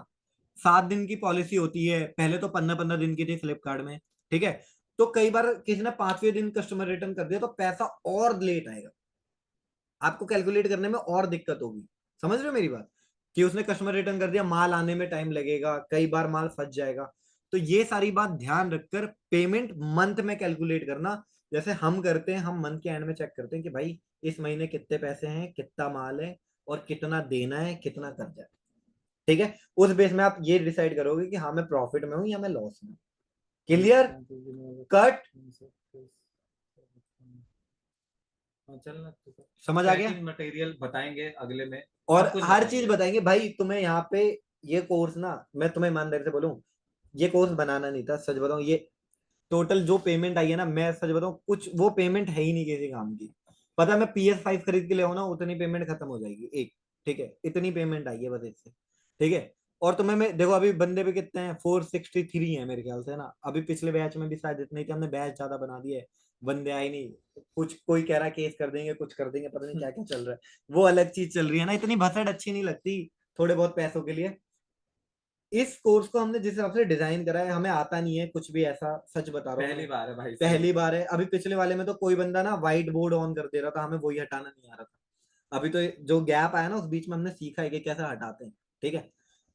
7 दिन की पॉलिसी होती है, पहले तो 15-15 दिन की थी फ्लिपकार्ट में, ठीक है। तो कई बार किसी ने 5वें दिन कस्टमर रिटर्न कर दिया, तो पैसा और लेट आएगा, आपको कैलकुलेट करने में और दिक्कत होगी। समझ रहे हो मेरी बात, कि उसने कस्टमर रिटर्न कर दिया, माल आने में टाइम लगेगा, कई बार माल फंस जाएगा। तो ये सारी बात ध्यान रखकर पेमेंट मंथ में कैलकुलेट करना, जैसे हम करते हैं, हम मंथ के एंड में चेक करते हैं कि भाई इस महीने कितने पैसे हैं, कितना माल है, और कितना देना है, कितना कर्जा है, ठीक है। उस बेस में आप ये डिसाइड करोगे कि हाँ मैं प्रॉफिट में हूं या मैं लॉस में हूं। क्लियर कट,
चलना
समझ आ गया।
मटेरियल बताएंगे अगले में,
और
सब कुछ
हर
बताएंगे।
चीज बताएंगे भाई तुम्हें यहाँ पे। ये कोर्स ना, मैं तुम्हें ईमानदारी से बोलूं, ये कोर्स बनाना नहीं था, सच बताऊं। ये टोटल जो पेमेंट आई है ना, मैं सच बताऊं कुछ वो पेमेंट है ही नहीं किसी काम की। पता है, मैं PS5 खरीद के ले आऊं ना, उतनी पेमेंट खत्म हो जाएगी एक, ठीक है। इतनी पेमेंट आई है बस इससे, ठीक है। और तुम्हें मैं देखो, अभी बंदे भी कितने हैं, 463 है मेरे ख्याल से ना। अभी पिछले बैच में भी शायद इतने ही थे, हमने बैच ज्यादा बना दिए है, बंदे आए नहीं। कुछ कोई कह रहा है केस कर देंगे, कुछ कर देंगे, पता नहीं क्या क्या चल रहा है, वो अलग चीज चल रही है ना। इतनी भसड़ अच्छी नहीं लगती थोड़े बहुत पैसों के लिए। इस कोर्स को हमने जिस हिसाब से डिजाइन करा है, हमें आता नहीं है कुछ भी ऐसा, सच बता रहा हूँ
पहली बार है भाई,
पहली बार है। अभी पिछले वाले में तो कोई बंदा ना व्हाइट बोर्ड ऑन कर दे रहा था, हमें वही हटाना नहीं आ रहा था। अभी तो जो गैप आया ना, उस बीच में हमने सीखा है कि कैसे हटाते हैं, ठीक है।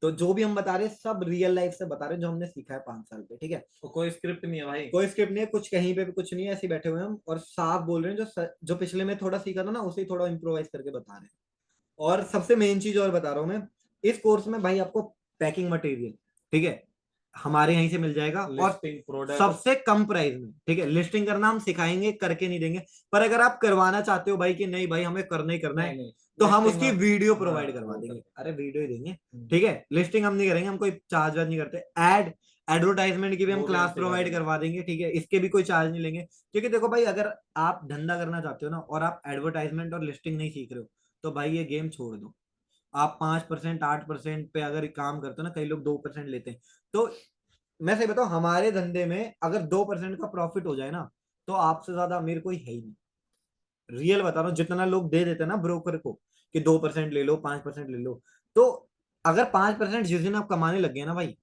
तो जो भी हम बता रहे हैं सब रियल लाइफ से बता रहे हैं, जो हमने सीखा है 5 साल पे, ठीक है।
तो कोई स्क्रिप्ट नहीं है भाई,
कोई स्क्रिप्ट नहीं है, कुछ कहीं पे भी कुछ नहीं है, ऐसे ही बैठे हुए हैं हम, और साफ बोल रहे हैं। जो पिछले में थोड़ा सीखा था ना, उसे थोड़ा इम्प्रोवाइज करके बता रहे हैं। और सबसे मेन चीज और बता रहा हूँ मैं, इस कोर्स में भाई आपको पैकिंग मटेरियल, ठीक है, हमारे यहीं से मिल जाएगा, और
लिस्टिंग प्रोडक्ट
सबसे कम प्राइस में, ठीक है। लिस्टिंग करना हम सिखाएंगे, करके नहीं देंगे। पर अगर आप करवाना चाहते हो भाई कि नहीं भाई हमें करना ही करना है,
नहीं,
तो हम
listing
उसकी
में-
वीडियो प्रोवाइड
हाँ,
करवा
वो
देंगे।
कर-
अरे वीडियो ही देंगे, ठीक है। लिस्टिंग हम नहीं करेंगे, हम कोई चार्ज वार्ज नहीं करते। एडवर्टाइजमेंट की भी हम
वो भी
क्लास
हम सिखा
प्रोवाइड
देंगे।
करवा देंगे, ठीक है। इसके भी कोई चार्ज नहीं लेंगे, क्योंकि देखो भाई, अगर आप धंधा करना चाहते हो ना, और आप एडवर्टाइजमेंट और लिस्टिंग नहीं सीख रहे हो, तो भाई ये गेम छोड़ दो। आप 5% 8% पे अगर काम करते हो ना, कई लोग 2% लेते हैं। तो मैं सही बताऊं, हमारे धंधे में अगर 2% का प्रॉफिट हो जाए ना, तो आपसे ज्यादा अमीर कोई है ही नहीं। रियल बता रहा हूँ, जितना लोग दे देते हैं ना ब्रोकर को कि 2% ले लो, 5% ले लो, तो अगर 5% जिस दिन आप कमाने लग गए ना भाई,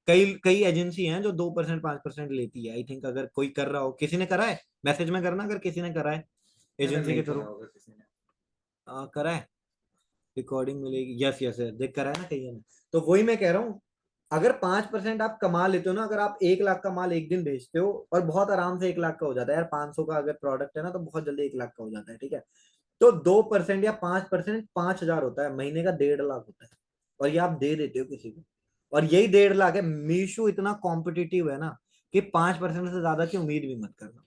कई कई एजेंसी हैं जो 2% 5% लेती है। आई थिंक अगर कोई कर रहा हो, किसी ने करा है, मैसेज में करना अगर किसी ने करा है
मैंने
एजेंसी
नहीं
के
करा
थ्रू।
होगा किसी ने।
करा है, रिकॉर्डिंग मिलेगी, यस यस यस, देख करा है ना कहीं ने। तो वही मैं कह रहा हूँ, अगर 5% आप कमा लेते हो ना, अगर आप 1 लाख का माल एक दिन बेचते हो, और बहुत आराम से 1 लाख का हो जाता है यार, 500 का अगर प्रोडक्ट है ना, तो बहुत जल्दी 1 लाख का हो जाता है, ठीक है। तो 2% या 5% 5,000 होता है, महीने का 1.5 लाख होता है। और ये आप दे देते हो किसी को, और यही 1.5 लाख है। मीशो इतना कॉम्पिटिटिव है ना कि 5% से ज्यादा की उम्मीद भी मत करना।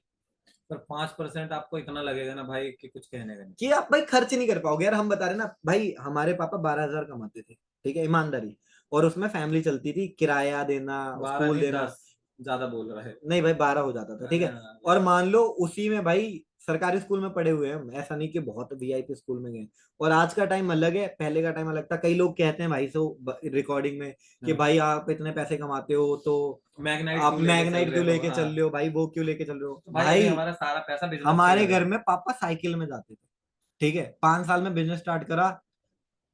पर 5% आपको इतना लगेगा ना भाई कि कुछ कहने का नहीं।
कि आप भाई खर्च नहीं कर पाओगे यार। हम बता रहे ना भाई, हमारे पापा 12,000 कमाते थे, ठीक है, ईमानदारी, और उसमें फैमिली चलती थी, किराया देना,
12
स्कूल
नहीं
देना।
10, ज्यादा बोल रहा है।
नहीं भाई 12 हो जाता था, ठीक है।
हाँ,
और मान लो उसी में भाई सरकारी स्कूल में पढ़े हुए हैं हम, ऐसा नहीं कि बहुत वीआईपी स्कूल में गए। और आज का टाइम अलग है, पहले का टाइम अलग था। कई लोग कहते हैं भाई सो रिकॉर्डिंग में कि
हाँ।
भाई आप इतने पैसे कमाते हो तो
मैग्नाइट
आप
क्यों लेके चल
मैग्नाइट
रहे
क्यों
हो?
लेके चल
हाँ।
रहे हो भाई, वो क्यों लेके चल रहे हो
तो भाई अभी
भाई।
हमारा सारा पैसा बिजनेस पे
हमारे
लगा
घर
है।
में पापा साइकिल में जाते थे, ठीक है, 5 साल में बिजनेस स्टार्ट करा,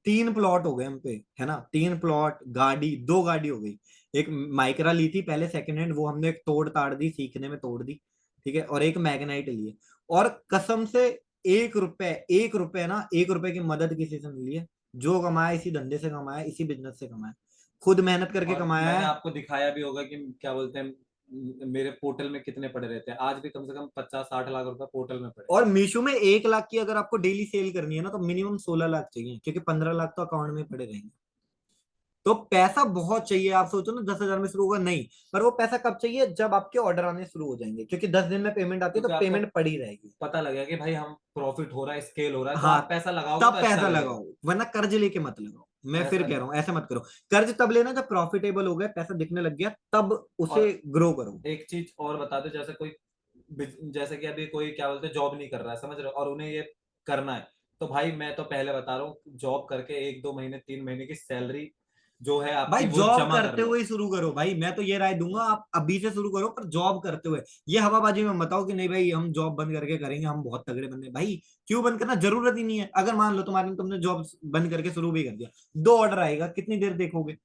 3 प्लॉट हो गए हम पे, है ना, 3 प्लॉट, गाड़ी, 2 गाड़ी हो गई। एक माइक्रा ली थी पहले सेकंड हैंड, वो हमने तोड़ ताड़ दी, सीखने में तोड़ दी, ठीक है, और एक मैग्नाइट लिए। और कसम से 1 रुपए ना, 1 रुपए की मदद किसी से नहीं ली है। जो कमाया इसी धंधे से कमाया, इसी बिजनेस से कमाया, खुद मेहनत करके
और
कमाया
मैंने
है।
आपको दिखाया भी होगा कि क्या बोलते हैं, मेरे पोर्टल में कितने पड़े रहते हैं। आज भी कम से कम 50-60 लाख रुपए पोर्टल में पड़े।
और मीशो में 1 लाख की अगर आपको डेली सेल करनी है ना, तो मिनिमम 16 लाख चाहिए, क्योंकि 15 लाख तो अकाउंट में पड़े रहेंगे। तो पैसा बहुत चाहिए। आप सोचो ना 10,000 में शुरू होगा नहीं, पर वो पैसा कब चाहिए, जब आपके ऑर्डर आने शुरू हो जाएंगे, क्योंकि 10 दिन में पेमेंट आती है,
क्योंकि
तो
आपको
पेमेंट पड़ी रहेगी।
पता लगेगा कि भाई हम प्रॉफिट हो रहा है, स्केल हो रहा है, तो
हाँ,
आप पैसा लगाओगे
तब
तो अच्छा
पैसा
लगेगा।
लगाओ, वरना कर्ज लेके मत लगाओ। मैं फिर
ऐसा
कह
नहीं।
रहा हूँ ऐसे मत करो। कर्ज तब लेना जब प्रॉफिटेबल हो गए, पैसा दिखने लग गया, तब उसे
और
ग्रो करो।
एक चीज और बता दो, जैसे कोई जैसे कि अभी कोई क्या बोलते हैं जॉब नहीं कर रहा है, समझ रहे हो, और उन्हें ये करना है, तो भाई मैं तो पहले बता रहा हूँ, जॉब करके 1-2 महीने 3 महीने की सैलरी जो है
भाई
आपकी वो
जॉब
जमा कर
करते
लो।
हुए ही शुरू करो भाई, मैं तो ये राय दूंगा, आप अभी से शुरू करो, पर जॉब करते हुए। ये हवाबाजी में बताओ कि नहीं भाई हम जॉब बंद करके करेंगे, हम बहुत तगड़े बंदे, भाई क्यों बंद करना, जरूरत ही नहीं है। अगर मान लो तुमने जॉब बंद करके शुरू भी कर दिया, 2 ऑर्डर आएगा, कितनी देर देखोगे,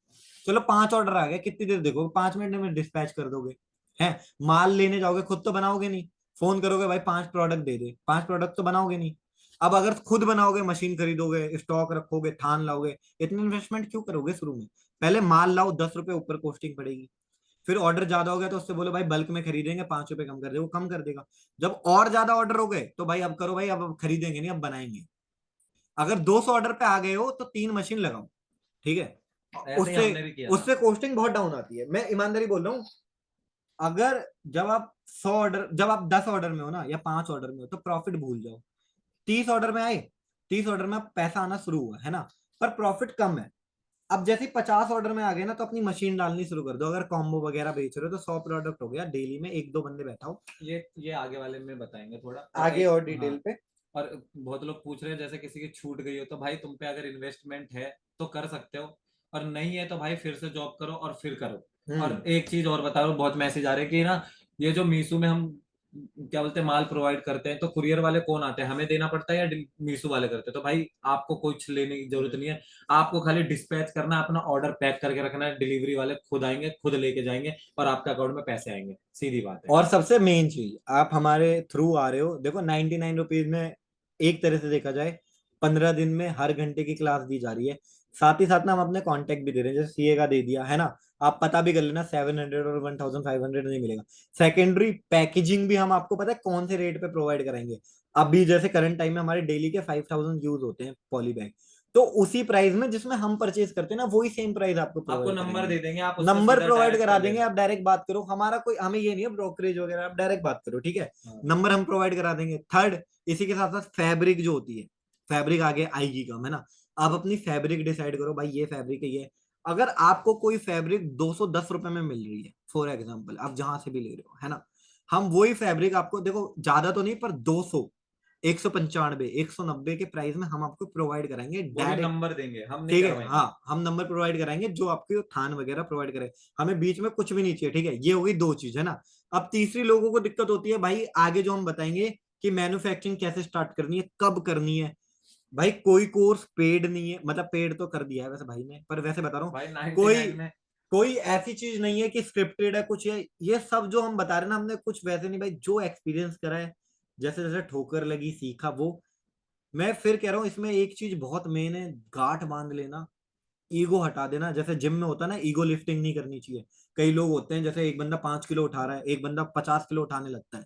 चलो 5 ऑर्डर आ गए, कितनी देर देखोगे, 5 मिनट में डिस्पैच कर दोगे। है, माल लेने जाओगे, खुद तो बनाओगे नहीं, फोन करोगे भाई 5 प्रोडक्ट दे दे, 5 प्रोडक्ट तो बनाओगे नहीं। अब अगर खुद बनाओगे, मशीन खरीदोगे, स्टॉक रखोगे, थान लाओगे, इतनी इन्वेस्टमेंट क्यों करोगे शुरू में। पहले माल लाओ, 10 रुपए ऊपर कॉस्टिंग पड़ेगी। फिर ऑर्डर ज्यादा हो गया तो उससे बोलो भाई बल्क में खरीदेंगे, 5 रुपए कम कर दे, वो कम कर देगा। जब और ज्यादा ऑर्डर हो गए तो भाई अब करो भाई, अब खरीदेंगे नहीं, अब बनाएंगे। अगर 200 ऑर्डर पे आ गए हो तो 3 मशीन लगाओ, ठीक है।
ऐसे ही
उससे
हमने भी किया था।
उससे कॉस्टिंग बहुत डाउन आती है, मैं ईमानदारी बोल रहा हूँ। अगर जब आप 10 ऑर्डर में हो ना, या 5 ऑर्डर में हो, तो प्रॉफिट भूल जाओ। 30 ऑर्डर में आए, 30 ऑर्डर में पैसा आना शुरू हुआ, है ना, पर प्रॉफिट कम है। अब जैसे 50 ऑर्डर में आ गए ना, तो अपनी मशीन डालनी शुरू कर दो। अगर कॉम्बो वगैरह बेच रहे हो तो 100 प्रोडक्ट हो गया, डेली में 1-2 बंदे बैठाओ।
ये आगे वाले में बताएंगे थोड़ा। और
आगे
एक,
और
हाँ,
डिटेल पे।
और बहुत लोग पूछ रहे हैं जैसे किसी की छूट गई हो, तो भाई तुम पे अगर इन्वेस्टमेंट है तो कर सकते हो, और नहीं है तो भाई फिर से जॉब करो और फिर करो। और एक चीज और बता रहा हूँ, बहुत मैसेज आ रहे हैं कि ना, ये जो मीशो में हम क्या बोलते हैं माल प्रोवाइड करते हैं, तो कुरियर वाले कौन आते हैं, हमें देना पड़ता है या मीशो वाले करते हैं? तो भाई आपको कुछ लेने की जरूरत नहीं है, आपको खाली डिस्पैच करना है, अपना ऑर्डर पैक करके रखना है, डिलीवरी वाले खुद आएंगे, खुद लेके जाएंगे, और आपके अकाउंट में पैसे आएंगे, सीधी बात है।
और सबसे मेन चीज, आप हमारे थ्रू आ रहे हो, देखो 99 रुपीज में, एक तरह से देखा जाए 15 दिन में हर घंटे की क्लास दी जा रही है। साथ ही साथ ना हम अपने कांटेक्ट भी दे रहे हैं, जैसे सीए का दे दिया है ना, आप पता भी कर लेना, 700 और 1,500 नहीं मिलेगा। सेकेंडरी पैकेजिंग भी हम आपको पता है कौन से रेट पे प्रोवाइड कराएंगे। अभी जैसे करंट टाइम में हमारे डेली के 5,000 यूज होते हैं पॉली बैग, तो उसी प्राइस में जिसमें हम परचेज करते हैं ना, वही सेम प्राइस आपको
आपको
प्रोवाइड
नंबर
करेंगे।
दे देंगे, आप उससे
नंबर
सीधा
प्रोवाइड
डायरेक्ट
करा
कर
देंगे,
लेना।
आप डायरेक्ट बात करो, हमारा कोई, हमें ये नहीं है ब्रोकरेज वगैरह, आप डायरेक्ट बात करो, ठीक है।
हाँ।
नंबर हम प्रोवाइड करा देंगे। थर्ड, इसी के साथ साथ फैब्रिक जो होती है, फैब्रिक आगे आएगी कम, है ना, आप अपनी फैब्रिक डिसाइड करो भाई, ये फैब्रिक है ये। अगर आपको कोई फैब्रिक 210 रुपए में मिल रही है, फॉर एग्जाम्पल, आप जहां से भी ले रहे हो, है ना, हम वही फैब्रिक आपको, देखो ज्यादा तो नहीं, पर 200, 195, 190 के प्राइस में हम आपको प्रोवाइड कराएंगे
वो भी
डायरेक्ट।
नंबर देंगे, हम नहीं
ठीक है,
करवाएंगे।
हाँ, हम नंबर प्रोवाइड कराएंगे जो आपके थान वगैरह प्रोवाइड करे, हमें बीच में कुछ भी नहीं चाहिए, ठीक है। ये हो गई 2 चीज, है ना। अब तीसरी लोगों को दिक्कत होती है भाई, आगे जो हम बताएंगे कि मैन्युफैक्चरिंग कैसे स्टार्ट करनी है, कब करनी है। भाई कोई कोर्स पेड नहीं है, मतलब पेड तो कर दिया है वैसे भाई ने, पर वैसे बता रहा हूँ,
भाई
कोई
99 में
कोई ऐसी चीज नहीं है कि स्क्रिप्टेड है कुछ, ये सब जो हम बता रहे हैं ना, हमने कुछ वैसे नहीं भाई, जो एक्सपीरियंस करा है, जैसे जैसे ठोकर लगी सीखा वो। मैं फिर कह रहा हूँ, इसमें एक चीज बहुत मेन है, गांठ बांध लेना, ईगो हटा देना। जैसे जिम में होता है ना, ईगो लिफ्टिंग नहीं करनी चाहिए। कई लोग होते हैं, जैसे एक बंदा 5 किलो उठा रहा है, एक बंदा 50 किलो उठाने लगता है,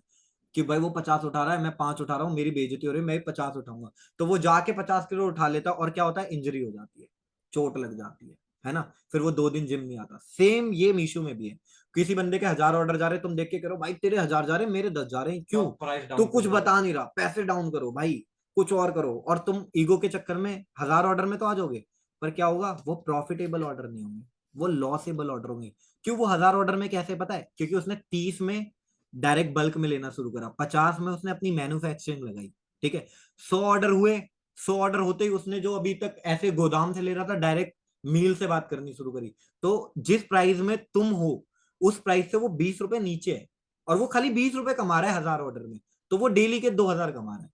कि भाई वो 50 उठा रहा है, मैं 5 उठा रहा हूँ, मेरी बेइज्जती हो रही है, मैं भी 50 उठाऊंगा। तो वो जाके 50 किलो उठा लेता है, और क्या होता है, इंजरी हो जाती है। चोट लग जाती है ना, फिर वो 2 दिन जिम नहीं आता। सेम ये मीशो में भी है, किसी बंदे के 1000 ऑर्डर जा रहे, तुम देख के करो भाई तेरे 1000 जा रहे, मेरे 10 जा रहे हैं, क्यों?
प्राइस
तो
डाउन
कुछ बता नहीं रहा, पैसे डाउन करो भाई, कुछ और करो, और तुम ईगो के चक्कर में 1000 ऑर्डर में तो आ जाओगे, पर क्या होगा, वो प्रॉफिटेबल ऑर्डर नहीं होंगे, वो लॉसेबल ऑर्डर होंगे। क्यों? वो 1000 ऑर्डर में कैसे पता है? क्योंकि उसने 30 में डायरेक्ट बल्क में लेना शुरू करा, 50 में उसने अपनी मैन्युफैक्चरिंग लगाई, ठीक है, 100 ऑर्डर हुए, 100 ऑर्डर होते ही उसने जो अभी तक ऐसे गोदाम से ले रहा था, डायरेक्ट मील से बात करनी शुरू करी। तो जिस प्राइस में तुम हो, उस प्राइस से वो 20 रुपए नीचे है, और वो खाली 20 रुपए कमा रहा है 1000 ऑर्डर में, तो वो डेली के 2000 कमा रहा है,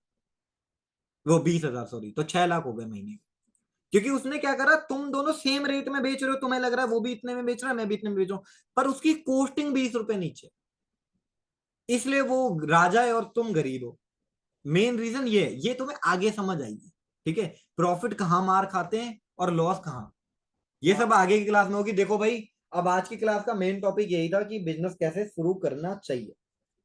वो 20,000 सॉरी, तो 6 लाख हो गए महीने के। क्योंकि उसने क्या करा, तुम दोनों सेम रेट में बेच रहे हो, तुम्हें लग रहा है वो भी इतने में बेच रहा है, मैं भी इतने में बेच रहा हूं, पर उसकी कॉस्टिंग 20 रुपए नीचे, इसलिए वो राजा है और तुम गरीब हो। मेन रीजन ये तुम्हें आगे समझ आएगी, ठीक है, प्रॉफिट कहाँ मार खाते हैं और लॉस कहाँ, ये सब आगे की क्लास में होगी। देखो भाई, अब आज की क्लास का मेन टॉपिक यही था कि बिजनेस कैसे शुरू करना चाहिए,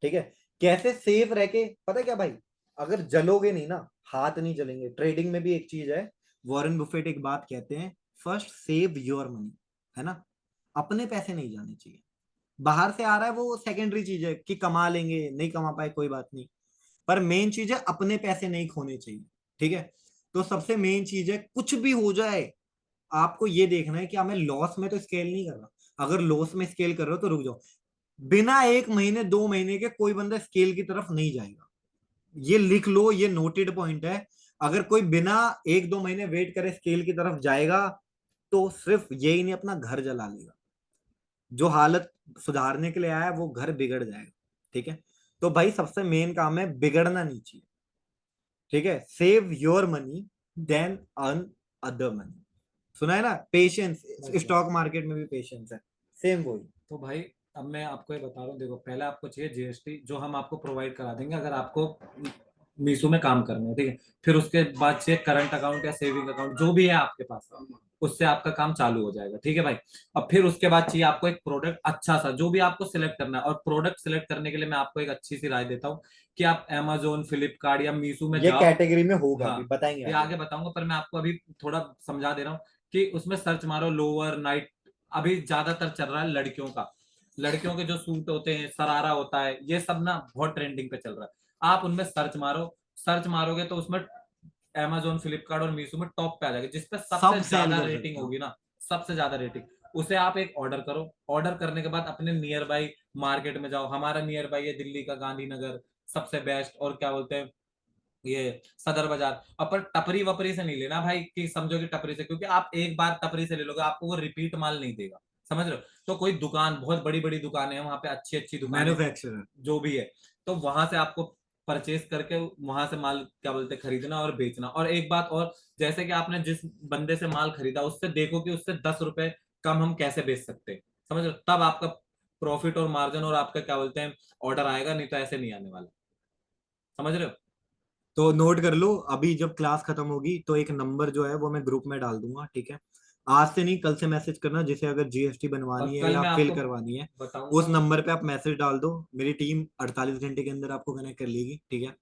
ठीक है, कैसे सेफ रह के, पता है क्या भाई, अगर जलोगे नहीं ना, हाथ नहीं जलेंगे। ट्रेडिंग में भी एक चीज है, वॉरेन बुफेट एक बात कहते हैं, फर्स्ट सेव योर मनी, है ना, अपने पैसे नहीं जाने चाहिए, बाहर से आ रहा है वो सेकेंडरी चीज है, कि कमा लेंगे, नहीं कमा पाए कोई बात नहीं, पर मेन चीज है अपने पैसे नहीं खोने चाहिए, ठीक है। तो सबसे मेन चीज है, कुछ भी हो जाए आपको ये देखना है कि मैं लॉस में तो स्केल नहीं कर रहा, अगर लॉस में स्केल कर रहे हो तो रुक जाओ, बिना 1 महीने 2 महीने के कोई बंदा स्केल की तरफ नहीं जाएगा, ये लिख लो, ये नोटेड पॉइंट है। अगर कोई बिना 1-2 महीने वेट करे स्केल की तरफ जाएगा, तो सिर्फ यही नहीं, अपना घर जला लेगा, जो हालत सुधारने के लिए आया है वो घर बिगड़ जाएगा, ठीक है। तो भाई सबसे मेन काम है बिगड़ना नहीं चाहिए, ठीक है, save your money then earn other money, सुना है ना, पेशेंस, स्टॉक मार्केट में भी पेशेंस है, सेम वही।
तो भाई अब मैं आपको ये बता रहा हूँ, देखो पहले आपको चाहिए जीएसटी, जो हम आपको प्रोवाइड करा देंगे अगर आपको मीशो में काम करना है, ठीक है। फिर उसके बाद चाहिए करंट अकाउंट या सेविंग अकाउंट, जो भी है आपके पास, उससे आपका काम चालू हो जाएगा, ठीक है भाई। अब फिर उसके बाद चाहिए आपको एक प्रोडक्ट अच्छा सा, जो भी आपको सिलेक्ट करना है, और प्रोडक्ट सिलेक्ट करने के लिए मैं आपको एक अच्छी सी राय देता हूँ कि आप अमेजोन, फ्लिपकार्ट या मीशो में
ये
जाओ।
कैटेगरी में होगा,
हाँ,
अभी बताएंगे
ये आगे बताऊंगा, पर मैं आपको अभी थोड़ा समझा दे रहा हूँ कि उसमें सर्च मारो लोअर नाइट, अभी ज्यादातर चल रहा है लड़कियों का, लड़कियों के जो सूट होते हैं, सरारा होता है, ये सब ना बहुत ट्रेंडिंग पे चल रहा है। आप उनमें सर्च मारो, सर्च मारोगे तो उसमें अमेजोन, फ्लिपकार्ट और मीशो में टॉप पे आ जाएगा, जिसपे
सब
सबसे
सेल
ज्यादा
कर
रेटिंग
सकते हो।
होगी ना, सबसे ज्यादा रेटिंग, उसे आप एक ऑर्डर करो। ऑर्डर करने के बाद अपने नियर बाई मार्केट में जाओ, हमारा नियर बाई है दिल्ली का गांधीनगर सबसे बेस्ट, और क्या बोलते हैं ये सदर बाजार। अब पर टपरी वपरी से नहीं लेना भाई, कि समझो कि टपरी से, क्योंकि आप एक बार टपरी से ले लोगे आपको वो रिपीट माल नहीं देगा, समझ रहे हो। तो कोई दुकान, बहुत बड़ी बड़ी दुकानें हैं वहां पे, अच्छी अच्छी दुकानें
मैन्युफैक्चरर
जो भी है, तो वहां से आपको परचेज करके वहां से माल क्या बोलते हैं खरीदना और बेचना। और एक बात और, जैसे कि आपने जिस बंदे से माल खरीदा उससे देखो कि उससे 10 रुपए कम हम कैसे बेच सकते हैं, समझ रहे हो, तब आपका प्रॉफिट और मार्जिन और आपका क्या बोलते हैं ऑर्डर आएगा, नहीं तो ऐसे नहीं आने वाला, समझ रहे हो।
तो नोट कर लो, अभी जब क्लास खत्म होगी तो एक नंबर जो है वो मैं ग्रुप में डाल दूंगा, ठीक है, आज से नहीं कल से मैसेज करना, जिसे अगर जीएसटी
और
बनवानी है
कल
या
मैं
फिल
आपको
करवानी है, उस
बताऊंगा।
नंबर पे आप मैसेज डाल दो, मेरी टीम 48 घंटे के अंदर आपको कनेक्ट कर लेगी, ठीक है,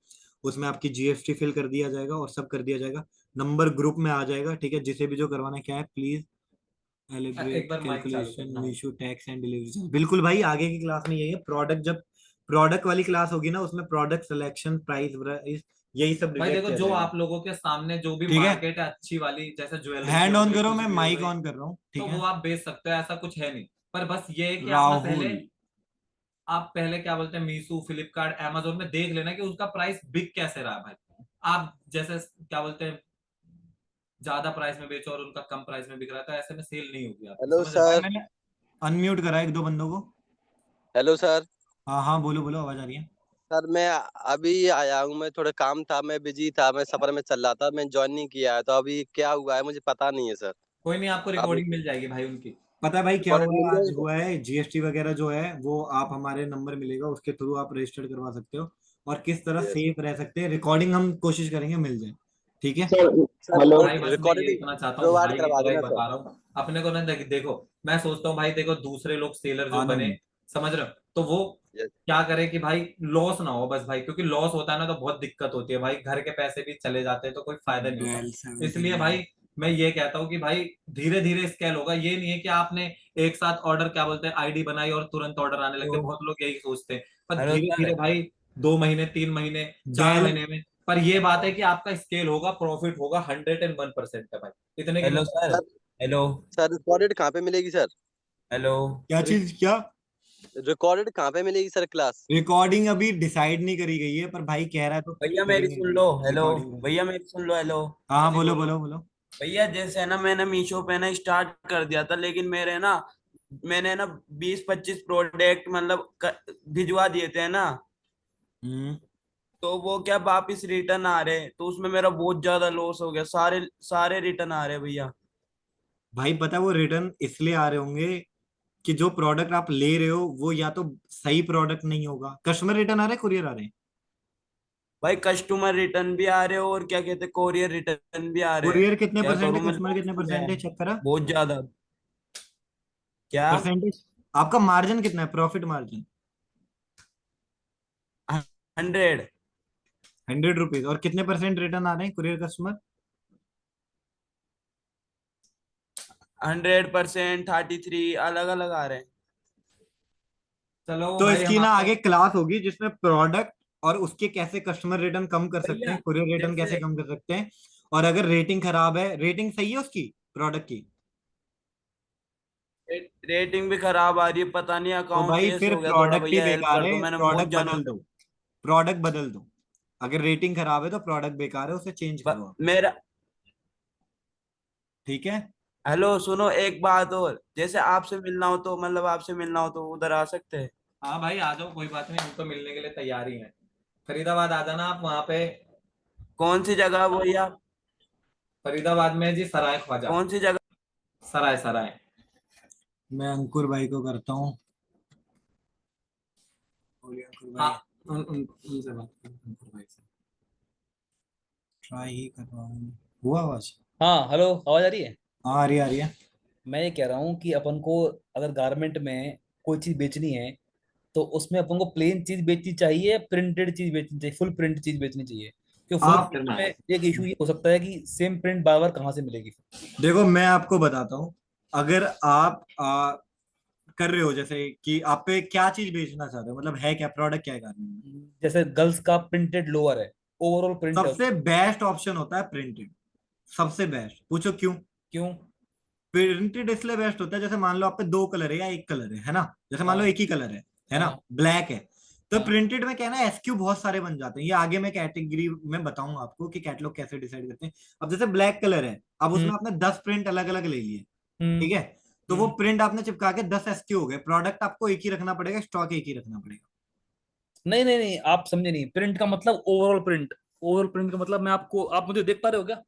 उसमें आपकी जीएसटी फिल कर दिया जाएगा और सब कर दिया जाएगा, नंबर ग्रुप में आ जाएगा, ठीक है, जिसे भी जो करवाना है, क्या है प्लीज
एक
एलिब्रेट
बार माइक चालू
कैलकुलेशन
करना।
Issue tax and delivery. बिल्कुल भाई, आगे की क्लास में यही है, प्रोडक्ट जब प्रोडक्ट वाली क्लास होगी ना, उसमें प्रोडक्ट सिलेक्शन, प्राइस, यही सब
भाई
डिटेक्ट
देखो,
किया
जो
जाएगा,
आप लोगों के सामने जो भी
ठीक है।
मार्केट है अच्छी वाली, जैसे ज्वेलरी की
हैंड
हो
ऑन
गई,
करो,
कुछ
मैं
भी हो
माइक
गई,
ऑन कर रहा हूँ,
तो
ठीक
वो
है।
आप बेच सकते हो, ऐसा कुछ है नहीं। पर बस ये है कि आप ना
राहुल,
पहले, आप पहले क्या बोलते हैं मीशो, फ्लिपकार्ट, अमेजोन में देख लेना कि उसका प्राइस बिक कैसे रहा है भाई। आप जैसे क्या बोलते हैं ज्यादा प्राइस में बेचो और उनका कम प्राइस में बिक रहा है, तो ऐसे में सेल नहीं होगी आपकी,
हेलो
समझ रहे
भाई
सर।
मैंने अनम्यूट करा एक दो बंदों को।
Hello sir.
हाँ हाँ, बोलो बोलो, आवाज आ रही है।
सर मैं अभी आया हूँ, मैं थोड़ा काम था, मैं बिजी था, मैं सफर में चल रहा था, मैं ज्वाइन नहीं किया है, तो अभी क्या हुआ है मुझे पता नहीं है सर।
कोई नहीं, आपको
आप
रिकॉर्डिंग मिल जाएगी भाई उनकी।
पता है भाई क्या
रिकॉर्डेड
हुआ
मिल
है? आज
जाएगा
हुआ है जीएसटी वगैरह जो है वो आप हमारे नंबर मिलेगा, उसके थ्रू आप रजिस्टर करवा सकते हो, और किस तरह
सर?
सेफ रह सकते हैं, रिकॉर्डिंग हम कोशिश करेंगे मिल जाए, ठीक है।
Sir
sir
hello.
भाई बस मैं ये
रिकॉर्डिंग
इतना चाहता हूँ
प्रोवाइड
भाई,
करवा
भाई
देना सर।
बता रहा हूँ अपने को ना, देखो मैं सोचता हूँ भाई, देखो दूसरे लोग सेलर जो बने,
आनंद,
समझ रहे हो, तो वो
यस।
क्या करे कि भाई लॉस ना हो बस भाई, क्योंकि लॉस होता है ना तो बहुत दिक्कत होती है भाई, घर के पैसे भी चले जाते हैं तो कोई फायदा नहीं होता।
डेल
इसलिए
79।
भाई मैं ये कहता हूँ कि भाई धीरे धीरे स्केल होगा। ये नहीं है कि आपने एक साथ ऑर्डर क्या बोलते हैं आईडी बनाई और तुरंत ऑर्डर आने लग गए।
तो
बहुत लोग यही सोचते हैं, पर
हेलो
धीरे
सर।
धीरे भाई 2 महीने 3 महीने 4 महीने में। पर ये बात है कि आपका स्केल होगा, प्रॉफिट होगा 101% है भाई, इतने की
हेलो
मैं
sir.
Sir
hello.
Sir recorded कहाँ पे मिलेगी सर?
हेलो।
क्या चीज क्या?
रिकॉर्डेड कहाँ पे मिलेगी सर क्लास?
रिकॉर्डिंग अभी डिसाइड नहीं करी गई है, पर भाई कह रहा है तो
भैया मेरी
करेंगे
सुन लो। हेलो।
रिकॉर्डिंग।
भैया मेरी सुन लो। हेलो।
हाँ
हाँ
हाँ,
जी
बोलो
बोलो।
बोलो बोलो।
भैया जैसे ना मैंने मीशो पे ना स्टार्ट कर दिया था, लेकिन मैंने ना 20-25 प्रोडक्ट मतलब भिजवा दिए थे ना,
हम्म।
तो वो क्या वापिस रिटर्न आ रहे, तो उसमें मेरा बहुत ज्यादा लॉस हो गया। सारे सारे रिटर्न आ रहे भैया।
भाई पता है वो रिटर्न इसलिए आ रहे होंगे कि जो प्रोडक्ट आप ले रहे हो वो या तो सही प्रोडक्ट नहीं होगा। कस्टमर रिटर्न आ रहे, कुरियर आ रहे हैं?
भाई कस्टमर रिटर्न भी आ रहे हो और क्या कहते हैं कोरियर रिटर्न भी आ रहे हैं।
कुरियर कितने
क्या
परसेंट है,
करूं मैं,
कस्टमर
लॉस
कितने
में
परसेंट
है
है, चेक करा?
बहुत ज्यादा। क्या?
परसेंटेज। आपका मार्जिन कितना है, प्रॉफिट मार्जिन?
100।
100 रुपीज। और कितने परसेंट रिटर्न आ रहे हैं कुरियर कस्टमर?
100%, 33, अलग अलग आ रहे हैं।
चलो
तो
भाई हम
इसकी ना
आपको।
आगे क्लास होगी जिसमें प्रोडक्ट और उसके कैसे कस्टमर रिटर्न कम कर सकते
भैया
हैं, कुरियर रिटर्न कैसे
जैसे
कम कर सकते हैं। और अगर रेटिंग खराब है, रेटिंग सही है उसकी प्रोडक्ट की,
रेटिंग भी खराब आ रही है, पता नहीं
तो
अकाउंट
भाई
केस
फिर
हो गया थोड़ा,
प्रोडक्ट ही
भैया हेल्प
बेकार
कर
है,
दो, मैंने बहुत
प्रोडक्ट
जाना।
बदल दो। प्रोडक्ट बदल दो। अगर रेटिंग खराब है तो प्रोडक्ट बेकार है, उसे चेंज करो आप।
मेरा
ठीक है।
हेलो सुनो एक बात और, जैसे आपसे मिलना हो तो मतलब आपसे मिलना हो तो उधर आ सकते हैं।
हाँ भाई आ जाओ, कोई बात नहीं, हम तो मिलने के लिए तैयार ही हैं। फरीदाबाद आ जाना आप वहाँ पे।
कौन सी जगह भैया?
फरीदाबाद में जी सराय ख्वाजा।
कौन सी जगह?
सराय सराय।
मैं अंकुर भाई को करता हूँ। बोलिए अंकुर
हाँ
भाई।
उनसे बात करो, अंकुर भाई से।
ट्राई ही कर रहा हूँ। हुआ आवाज?
हाँ हेलो, आवाज आ रही है?
हाँ, आ रही है आ रही है।
मैं ये कह रहा हूँ कि अपन को अगर गारमेंट में कोई चीज बेचनी है, तो उसमें अपन को प्लेन चीज बेचनी चाहिए, प्रिंटेड चीज बेचनी चाहिए, फुल प्रिंट चीज बेचनी चाहिए? क्योंकि फुल
आप
प्रिंट में एक इशू ये हो सकता है कि सेम प्रिंट बार बार कहाँ से मिलेगी।
देखो, मैं आपको बताता हूँ। अगर आप कर रहे हो जैसे कि आप पे क्या चीज बेचना चाहते हो, मतलब है क्या प्रोडक्ट, क्या है गारमेंट में?
जैसे गर्ल्स का प्रिंटेड लोअर है, ओवरऑल प्रिंट है।
सबसे बेस्ट ऑप्शन होता है प्रिंटेड। सबसे बेस्ट, पूछो क्यों?
क्यों?
प्रिंटेड इसलिए बेस्ट होता है, जैसे मान लो आप पे दो कलर है या एक कलर है ना? जैसे मान लो
हाँ
एक ही कलर है ना?
हाँ
ब्लैक है। तो
हाँ।
प्रिंटेड में क्या है ना, एसक्यू बहुत सारे बन जाते हैं। ये आगे मैं कैटेगरी में बताऊंगा आपको कि कैटलॉग कैसे डिसाइड करते हैं। अब जैसे ब्लैक कलर है, अब
हम्म
उसमें आपने 10 प्रिंट अलग अलग ले लिए।
हम्म
ठीक है। तो वो
हम्म।
प्रिंट आपने चिपका के 10 एसक्यू हो गए। प्रोडक्ट आपको एक ही रखना पड़ेगा, स्टॉक एक ही रखना पड़ेगा।
नहीं नहीं नहीं, आप समझे नहीं। प्रिंट का मतलब ओवरऑल प्रिंट। ओवरऑल प्रिंट का मतलब मैं आपको, आप मुझे देख पा रहे हो क्या?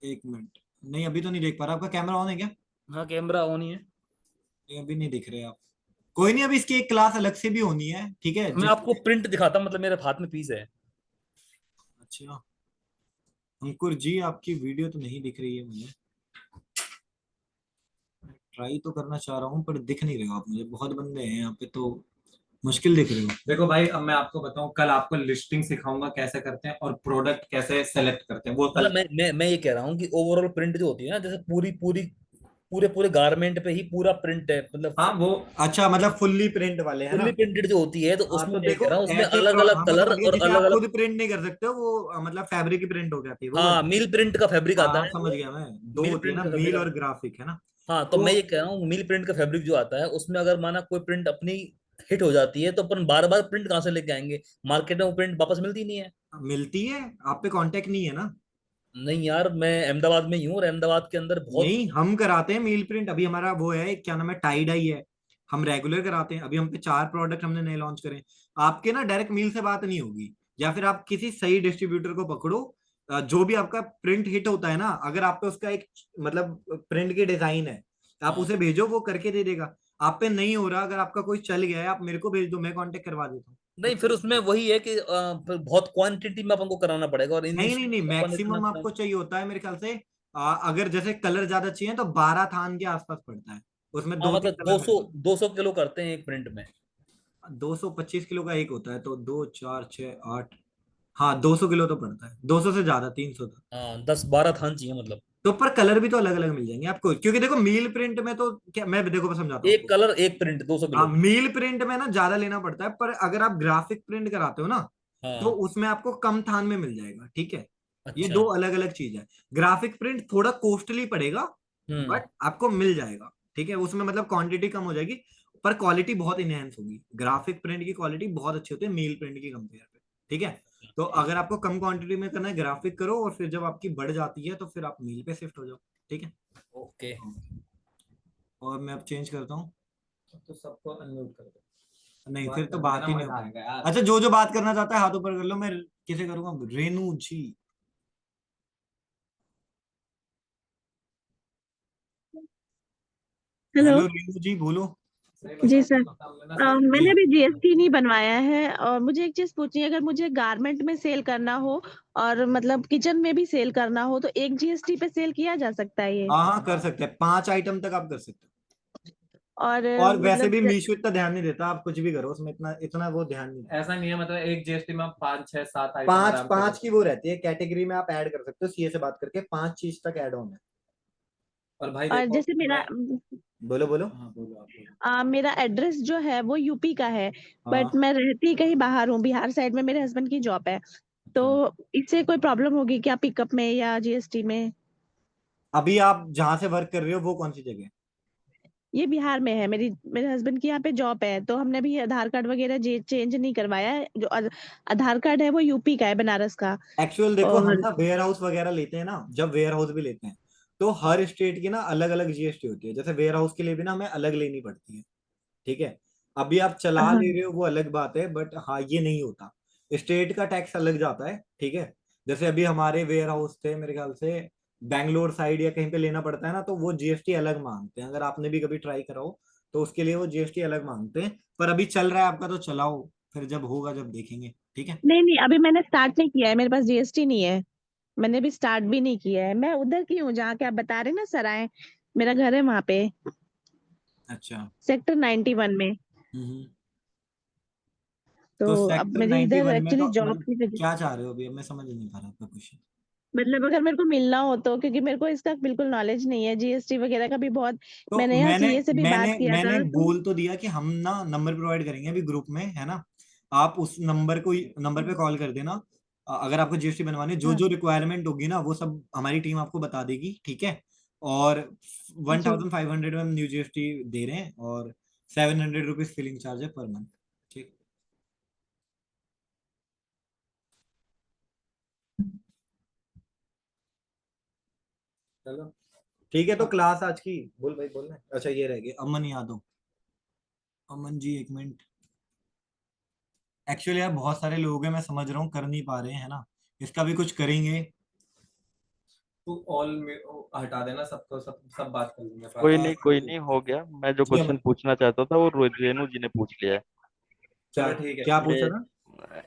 एक मिनट। नहीं, अभी तो नहीं देख पा रहा। आपका कैमरा ऑन है क्या?
हाँ कैमरा ऑन ही है।
नहीं, अभी नहीं दिख रहे आप। कोई नहीं, अभी इसकी एक क्लास अलग से भी होनी है, ठीक है,
मैं आपको
जिसमें।
प्रिंट दिखाता हूँ, मतलब मेरे हाथ में पीस है।
अच्छा। अंकुर जी, आपकी वीडियो तो नहीं दिख रही है मुझे। ट्राई तो करना चाह रहा हूँ पर दिख नहीं रहे हो आप मुझे। बहुत बंदे हैं यहाँ पे तो मुश्किल दिख रहे हो।
देखो भाई, अब मैं आपको बताऊं, कल आपको लिस्टिंग सिखाऊंगा कैसे करते हैं और प्रोडक्ट कैसे सेलेक्ट करते हैं, वो कल।
मतलब मैं ये कह रहा हूँ कि ओवरऑल प्रिंट जो होती है ना, जैसे पूरी पूरी पूरे पूरे गारमेंट पे ही पूरा प्रिंट है, मतलब
हाँ वो।
अच्छा, मतलब फुल्ली प्रिंट वाले है ना?
फुल्ली प्रिंटेड जो होती है, तो
हाँ
उसमें
तो
मैं ये
देखो,
कह रहा हूँ उसमें
ऐसे
अलग अलग
हाँ मैं
कलर
समझ गया।
और
जिसे
अलग
आप
अलग।
खुद प्रिंट नहीं कर सकते हो वो मतलब फैब्रिक की प्रिंट हो जाती है वो
हाँ
वाली।
मील प्रिंट का फैब्रिक
हाँ
आता
आप
है
समझ
वो।
गया मैं। दो
मील
होती है
प्रिंट
ना,
का फैब्रिक
मील
आता
और
है।
ग्राफिक, है ना?
हाँ तो
तो
मैं ये कह रहा हूँ मिल प्रिंट का फैब्रिक जो आता है, उसमें अगर माना कोई प्रिंट अपनी हिट हो जाती है, तो अपन बार बार प्रिंट कहाँ से लेके आएंगे? मार्केट में वो प्रिंट वापस मिलती नहीं है।
मिलती है। आप पे कांटेक्ट नहीं है ना?
नहीं यार, मैं अहमदाबाद में ही हूँ और अहमदाबाद के अंदर बहुत।
नहीं, हम कराते हैं मील प्रिंट। अभी हमारा वो है, क्या नाम है, टाई डाई है। हम रेगुलर कराते हैं। अभी हम पे 4 प्रोडक्ट हमने नए लॉन्च करे हैं। आपके ना डायरेक्ट मील से बात नहीं होगी। या फिर आप किसी सही डिस्ट्रीब्यूटर को पकड़ो। जो भी आपका प्रिंट हिट होता है ना, अगर आप पे उसका एक मतलब प्रिंट की डिजाइन है, आप
हाँ
उसे भेजो, वो करके दे देगा। आप पे नहीं हो रहा, अगर आपका कोई चल गया है, आप मेरे को भेज दो, मैं कांटेक्ट करवा देता हूँ।
नहीं, फिर उसमें वही है कि फिर बहुत क्वांटिटी में अपन को कराना पड़ेगा, और
नहीं नहीं नहीं,
इनिशियली अपन इतना
मैक्सिमम आपको चाहिए होता है मेरे ख्याल से। अगर जैसे कलर ज्यादा चाहिए तो 12 थान के आसपास पड़ता है। उसमें
हाँ
दो तीन
मतलब
कलर
200
रहते हैं।
200 किलो करते हैं एक प्रिंट में।
225 किलो का एक होता है, तो 2 4 6 8। हाँ, 200 किलो तो पड़ता है। 200 से ज्यादा, 300 तक।
हाँ 10-12 थान चाहिए मतलब।
तो पर कलर भी तो अलग अलग मिल जाएंगे आपको, क्योंकि देखो मील प्रिंट में तो क्या, मैं देखो मैं समझाता हूँ
एक कलर एक प्रिंट 200
हाँ,
किलो।
मील प्रिंट में ना ज्यादा लेना पड़ता है, पर अगर आप ग्राफिक प्रिंट कराते हो ना तो
हाँ
उसमें आपको कम थान में मिल जाएगा, ठीक है। ये
अच्छा।
दो अलग अलग चीज है। ग्राफिक प्रिंट थोड़ा कॉस्टली पड़ेगा, बट आपको मिल जाएगा, ठीक है। उसमें मतलब क्वांटिटी कम हो जाएगी, पर क्वालिटी बहुत इनहेंस होगी। ग्राफिक प्रिंट की क्वालिटी बहुत अच्छी होती है मील प्रिंट की कंपेयर पे, ठीक है। तो अगर आपको कम क्वांटिटी में करना है ग्राफिक करो, और फिर जब आपकी बढ़ जाती है तो फिर आप मील पे शिफ्ट हो जाओ, ठीक है।
ओके।
और मैं अब चेंज करता हूँ।
तो सबको अनम्यूट कर दो,
नहीं
बात
फिर तो
करने
बात
का
ही
ना
नहीं
मजा
होगी।
आएगा यार।
अच्छा, जो जो बात करना चाहता है हाथ ऊपर कर लो, मैं किसे करूंगा? रेनू जी।
हेलो।
हेलो रेनू जी, बोलो।
सही
जी
बताओ,
सर।
तो काम लेना सही
जी
मैंने भी जीएसटी नहीं बनवाया है, और मुझे एक चीज पूछनी है, अगर मुझे गारमेंट में सेल करना हो और मतलब किचन में भी सेल करना हो तो एक जीएसटी पे सेल किया जा सकता है ये?
हाँ हाँ, कर सकते हैं, 5 आइटम तक आप कर सकते
और
हो। और वैसे
मतलब
भी मीशो इतना ध्यान नहीं देता, आप कुछ भी करो उसमें, इतना इतना वो ध्यान नहीं देता।
ऐसा नहीं है, मतलब एक जीएसटी में आप 5 6 7 आइटम
पांच
आराम से
पांच
कर
की
सकते
वो
हो।
रहती है कैटेगरी में, आप ऐड कर सकते हो सीए से बात करके, 5 चीज तक ऐड ऑन है।
और भाई
और
देखो
जैसे
मैं,
बोलो बोलो।
हाँ बोलो आप बोलो।
मेरा एड्रेस जो है वो यूपी का है, बट
हाँ
मैं रहती कहीं बाहर हूँ, बिहार साइड में मेरे हस्बैंड की जॉब है। तो
अच्छा,
इससे कोई प्रॉब्लम होगी क्या पिकअप में या जीएसटी में?
अभी आप जहां से वर्क कर रहे हो वो कौन सी जगह है?
ये बिहार में है, मेरे हस्बैंड की यहाँ पे जॉब है, तो हमने भी आधार कार्ड वगैरह चेंज नहीं करवाया है। जो आधार कार्ड है वो यूपी का है, बनारस का।
एक्चुअल देखो, हम
और
ना वेयर हाउस वगैरह लेते हैं ना, जब वेयर हाउस भी लेते हैं तो हर स्टेट की ना अलग अलग जीएसटी होती है। जैसे वेयर हाउस के लिए भी ना हमें अलग लेनी पड़ती है, ठीक है। अभी आप चला
हाँ
ले रहे हो वो अलग बात है, बट हाँ ये नहीं होता, स्टेट का टैक्स अलग जाता है, ठीक है। जैसे अभी हमारे वेयर हाउस थे मेरे ख्याल से बैंगलोर साइड या कहीं पे लेना पड़ता है ना, तो वो जीएसटी अलग मांगते हैं। अगर आपने भी कभी ट्राई करा हो तो उसके लिए वो जीएसटी अलग मांगते हैं। पर अभी चल रहा है आपका तो चलाओ, फिर जब होगा जब देखेंगे, ठीक है।
नहीं नहीं, अभी मैंने स्टार्ट नहीं किया है, मेरे पास जीएसटी नहीं है। मैंने भी स्टार्ट भी नहीं किया है। मैं उधर की हूँ जहाँ के आप बता रहे हैं ना सराय, मेरा घर है वहां पे,
अच्छा।
सेक्टर 91 में।
हम्म।
तो
तो
अब
सेक्टर
मेरी इधर
91 में
एक्चुअली
तो
जॉब
मतलब
की वजह,
क्या चाह रहे हो अभी? अब मैं समझ नहीं पा रहा आपका क्वेश्चन।
मतलब अगर मेरे को मिलना हो तो, क्योंकि मेरे को इसका बिल्कुल नॉलेज नहीं है जीएसटी वगैरह का भी बहुत।
तो
मैंने यहाँ
मैंने
सीए से भी
मैंने
बात किया
मैंने
था तो।
बोल तो दिया कि हम ना नंबर प्रोवाइड करेंगे अभी ग्रुप में, है ना। आप उस नंबर पे कॉल कर देना। अगर आपको जीएसटी बनवानी है, जो
हाँ
जो रिक्वायरमेंट होगी ना वो सब हमारी टीम आपको बता देगी, ठीक है। और
जी।
1500 में हम न्यू जीएसटी दे रहे हैं, और 700 रुपीज फिलिंग चार्ज है पर मंथ, ठीक। चलो ठीक है। तो क्लास आज की बोल भाई, बोलना है? अच्छा ये रह गए अमन यादव। अमन जी एक मिनट। एक्चुअली यार बहुत सारे लोग हैं, मैं समझ रहा हूँ कर नहीं पा रहे हैं, है ना। इसका भी कुछ करेंगे।
तू ऑल में हटा देना सबको, सब सब बात कर लेंगे बाद
कोई
में।
नहीं कोई नहीं, हो गया। मैं जो
जी
क्वेश्चन
अमन,
पूछना चाहता था वो रेनू जी ने पूछ लिया है।
क्या
चलो ठीक है।
क्या पूछा
ये
था?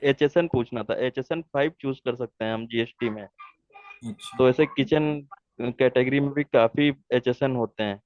HSN पूछना था। HSN 5 चूज कर सकते हैं हम GST में।
अच्छा।
तो ऐसे किचन कैटेगरी में भी काफी HSN होते हैं।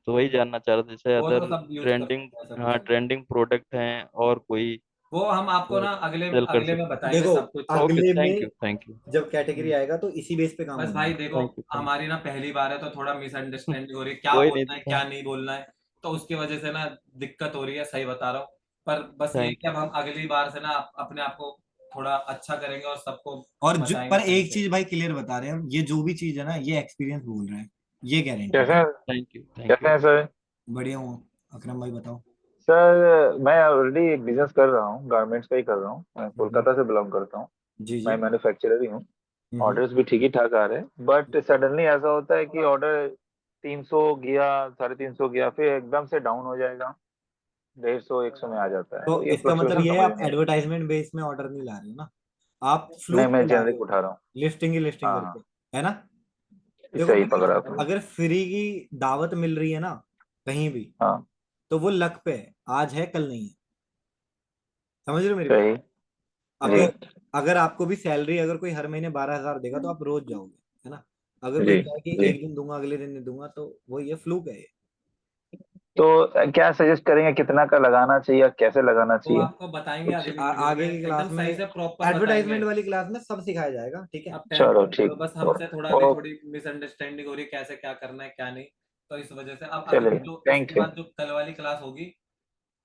तो वही जानना चाह रहा था, जैसे
वो तो
अदर
सब यूज कर
ट्रेंडिंग,
सकते हैं, ऐसा
हाँ
कुछ नहीं।
ट्रेंडिंग प्रोडक्ट हैं और कोई
वो हम आपको
जो
ना अगले
सेल कर
अगले में
सकते हैं।
बताएंगे
देखो
सब कुछ।
ओके,
अगले
थैंक
में
यू थैंक यू
जब कैटेगरी आएगा तो इसी बेस पे काम
बस भाई
करेंगे।
देखो,
थैंक यू थैंक
हमारी ना पहली बार है तो थोड़ा
यू।
मिसअंडरस्टैंडिंग हो रही है, क्या
कोई नहीं,
बोलना है क्या नहीं बोलना है, तो उसकी वजह से ना दिक्कत हो रही है, सही बता रहा हूँ। पर बस ये है
थैंक
कि अब हम अगली बार से ना अपने आप को थोड़ा अच्छा करेंगे और सबको
और जो
बताएंगे
पर
सही
एक
से।
चीज भाई क्लियर बता रहे हैं हम, ये जो भी चीज है ना ये एक्सपीरियंस बोल रहा है, ये गारंटी।
कैसे हैं?
थैंक यू थैंक
कैसे
यू।
हैं सर?
बढ़िया हूँ। अकरम भाई बताओ।
सर मैं ऑलरेडी बिजनेस कर रहा हूँ, गारमेंट्स का ही कर रहा हूँ। मैं
हम्म,
कोलकाता से बिलोंग करता हूँ।
जी जी।
मैं मैन्युफैक्चरर ही हूँ।
हम्म।
ऑर्डर्स भी ठीक ही ठाक आ रहे हैं, बट सडनली ऐसा होता है कि ऑर्डर 300 गया, 350 गया, फिर एकदम से डाउन हो जाएगा, 150 100 में आ जाता है।
तो
तो ये
इसका मतलब
फ्लक्चुएशन
ये है
समझ
आप
में नहीं आता।
एडवर्टाइजमेंट बेस में ऑर्डर नहीं ला रहे हो ना, आप
नहीं,
फ्लूक
मैं
पे ला रहे
जेनरिक
हो,
उठा रहा हूँ।
लिस्टिंग ही लिस्टिंग
हाँ
करके,
हाँ,
है ना। देखो
सही
अगर
पकड़ा आपने।
अगर फ्री की दावत मिल रही है ना कहीं भी,
हाँ
तो वो लक पे है, आज है कल नहीं है। समझ रहे हो मेरी बात?
सही। जी
अगर अगर आपको भी सैलरी अगर कोई हर महीने 12,000 देगा तो आप रोज जाओगे, है ना। अगर कोई
जी
कहे कि
जी।
एक दिन दूंगा अगले दिन नहीं दूंगा, तो वो ये फ्लूक है ये।
तो क्या सजेस्ट करेंगे, कितना का लगाना चाहिए, कैसे लगाना
तो
चाहिए?
आपको बताएंगे आगे की वीडियो
आगे
में,
की क्लास
एकदम
में
सही से प्रॉपर बताएंगे।
एडवर्टाइजमेंट वाली क्लास में सब सिखाया जाएगा, ठीक है।
अब
चलो
तो
ठीक।
बस हमसे थोड़ा अभी
ओ,
थोड़ी मिसअंडरस्टैंडिंग हो रही है, कैसे क्या करना है क्या नहीं, तो इस वजह से अब
चलिए,
अगली जो
थैंक
इसके
यू।
बाद जो कल वाली क्लास होगी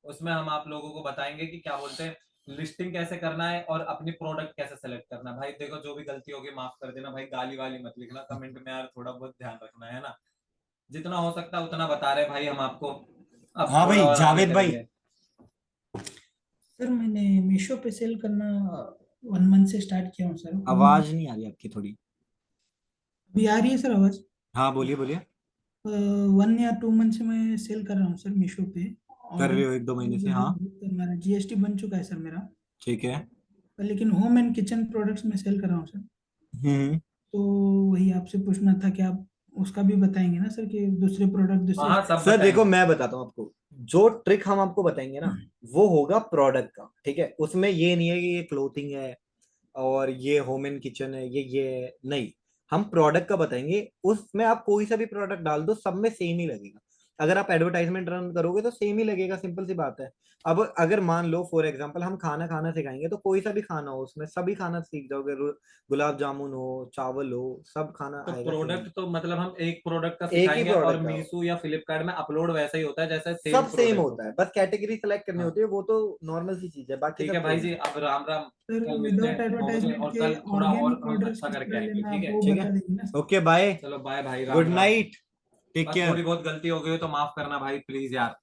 उसमें हम आप लोगों को बताएंगे कि क्या बोलते हैं, लिस्टिंग कैसे करना है और अपनी प्रोडक्ट कैसे सेलेक्ट करना है। भाई देखो जो भी गलती होगी माफ कर देना भाई, गाली वाली मत लिखना कमेंट में यार, थोड़ा बहुत ध्यान रखना है ना। जितना हो सकता है उतना बता रहे भाई हम आपको, अब
हाँ
थोड़ा
भाई,
और आगे
जावेद भाई।
करेंगे।
सर मैंने मीशो पे सेल करना 1 मंथ से स्टार्ट किया हूँ सर।
आवाज नहीं आ रही आपकी थोड़ी।
अभी आ रही है सर आवाज?
हाँ बोलिए बोलिए।
1 या 2 मंथ से मैं सेल कर रहा हूँ सर मीशो पे।
कर
और
रहे हो 1-2 महीने से, हाँ
मेरा जीएसटी बन चुका है सर मेरा,
ठीक है।
लेकिन होम एंड किचन प्रोडक्ट्स में सेल कर रहा हूँ सर।
हम्म।
तो वही आपसे पूछना था कि आप उसका भी बताएंगे ना सर, कि दूसरे प्रोडक्ट दूसरे
हाँ सब
सर देखो
बताएंगे।
मैं बताता हूँ आपको, जो ट्रिक हम आपको बताएंगे ना वो होगा प्रोडक्ट का, ठीक है। उसमें ये नहीं है कि ये क्लोथिंग है और ये होम एंड किचन है, ये है, नहीं। हम प्रोडक्ट का बताएंगे, उसमें आप कोई सा भी प्रोडक्ट डाल दो सब में सेम ही लगेगा। अगर आप एडवर्टाइजमेंट रन करोगे तो सेम ही लगेगा, सिंपल सी बात है। अब अगर मान लो फॉर एग्जांपल हम खाना खाना सिखाएंगे तो कोई सा भी खाना हो उसमें सभी खाना सीख जाओगे, गुलाब जामुन हो, चावल हो, सब खाना
तो
आएगा
प्रोडक्ट
सेम।
तो मतलब हम एक प्रोडक्ट का
एक ही
सिखाएंगे और
प्रोडक्ट का
मीशो या फ्लिपकार्ट में अपलोड वैसा ही होता है जैसे सेम
सब सेम
प्रोडक्ट
होता है, बस कैटेगरी सेलेक्ट करनी
हाँ।
होती है, वो तो नॉर्मल सी चीज है, बाकी
ठीक
सब
है भाई
सेम
जी,
है।
अब राम राम,
सर
कल मिलते
विदाउट
हैं 9 बजे
एडवर्टाइजमेंट
और
के
कल थोड़ा और
ऑर्गेनिक
हम
प्रोडक्ट्स
अच्छा
किस
करके
तरह
आएंगे,
लेना
ठीक
है
है।
वो
ठीक
बता
है,
देंगे ना सर।
ओके बाय,
चलो बाय भाई,
गुड
राम राम।
नाइट, टेक
बस
केयर।
थोड़ी बहुत गलती हो गई तो माफ करना भाई प्लीज यार।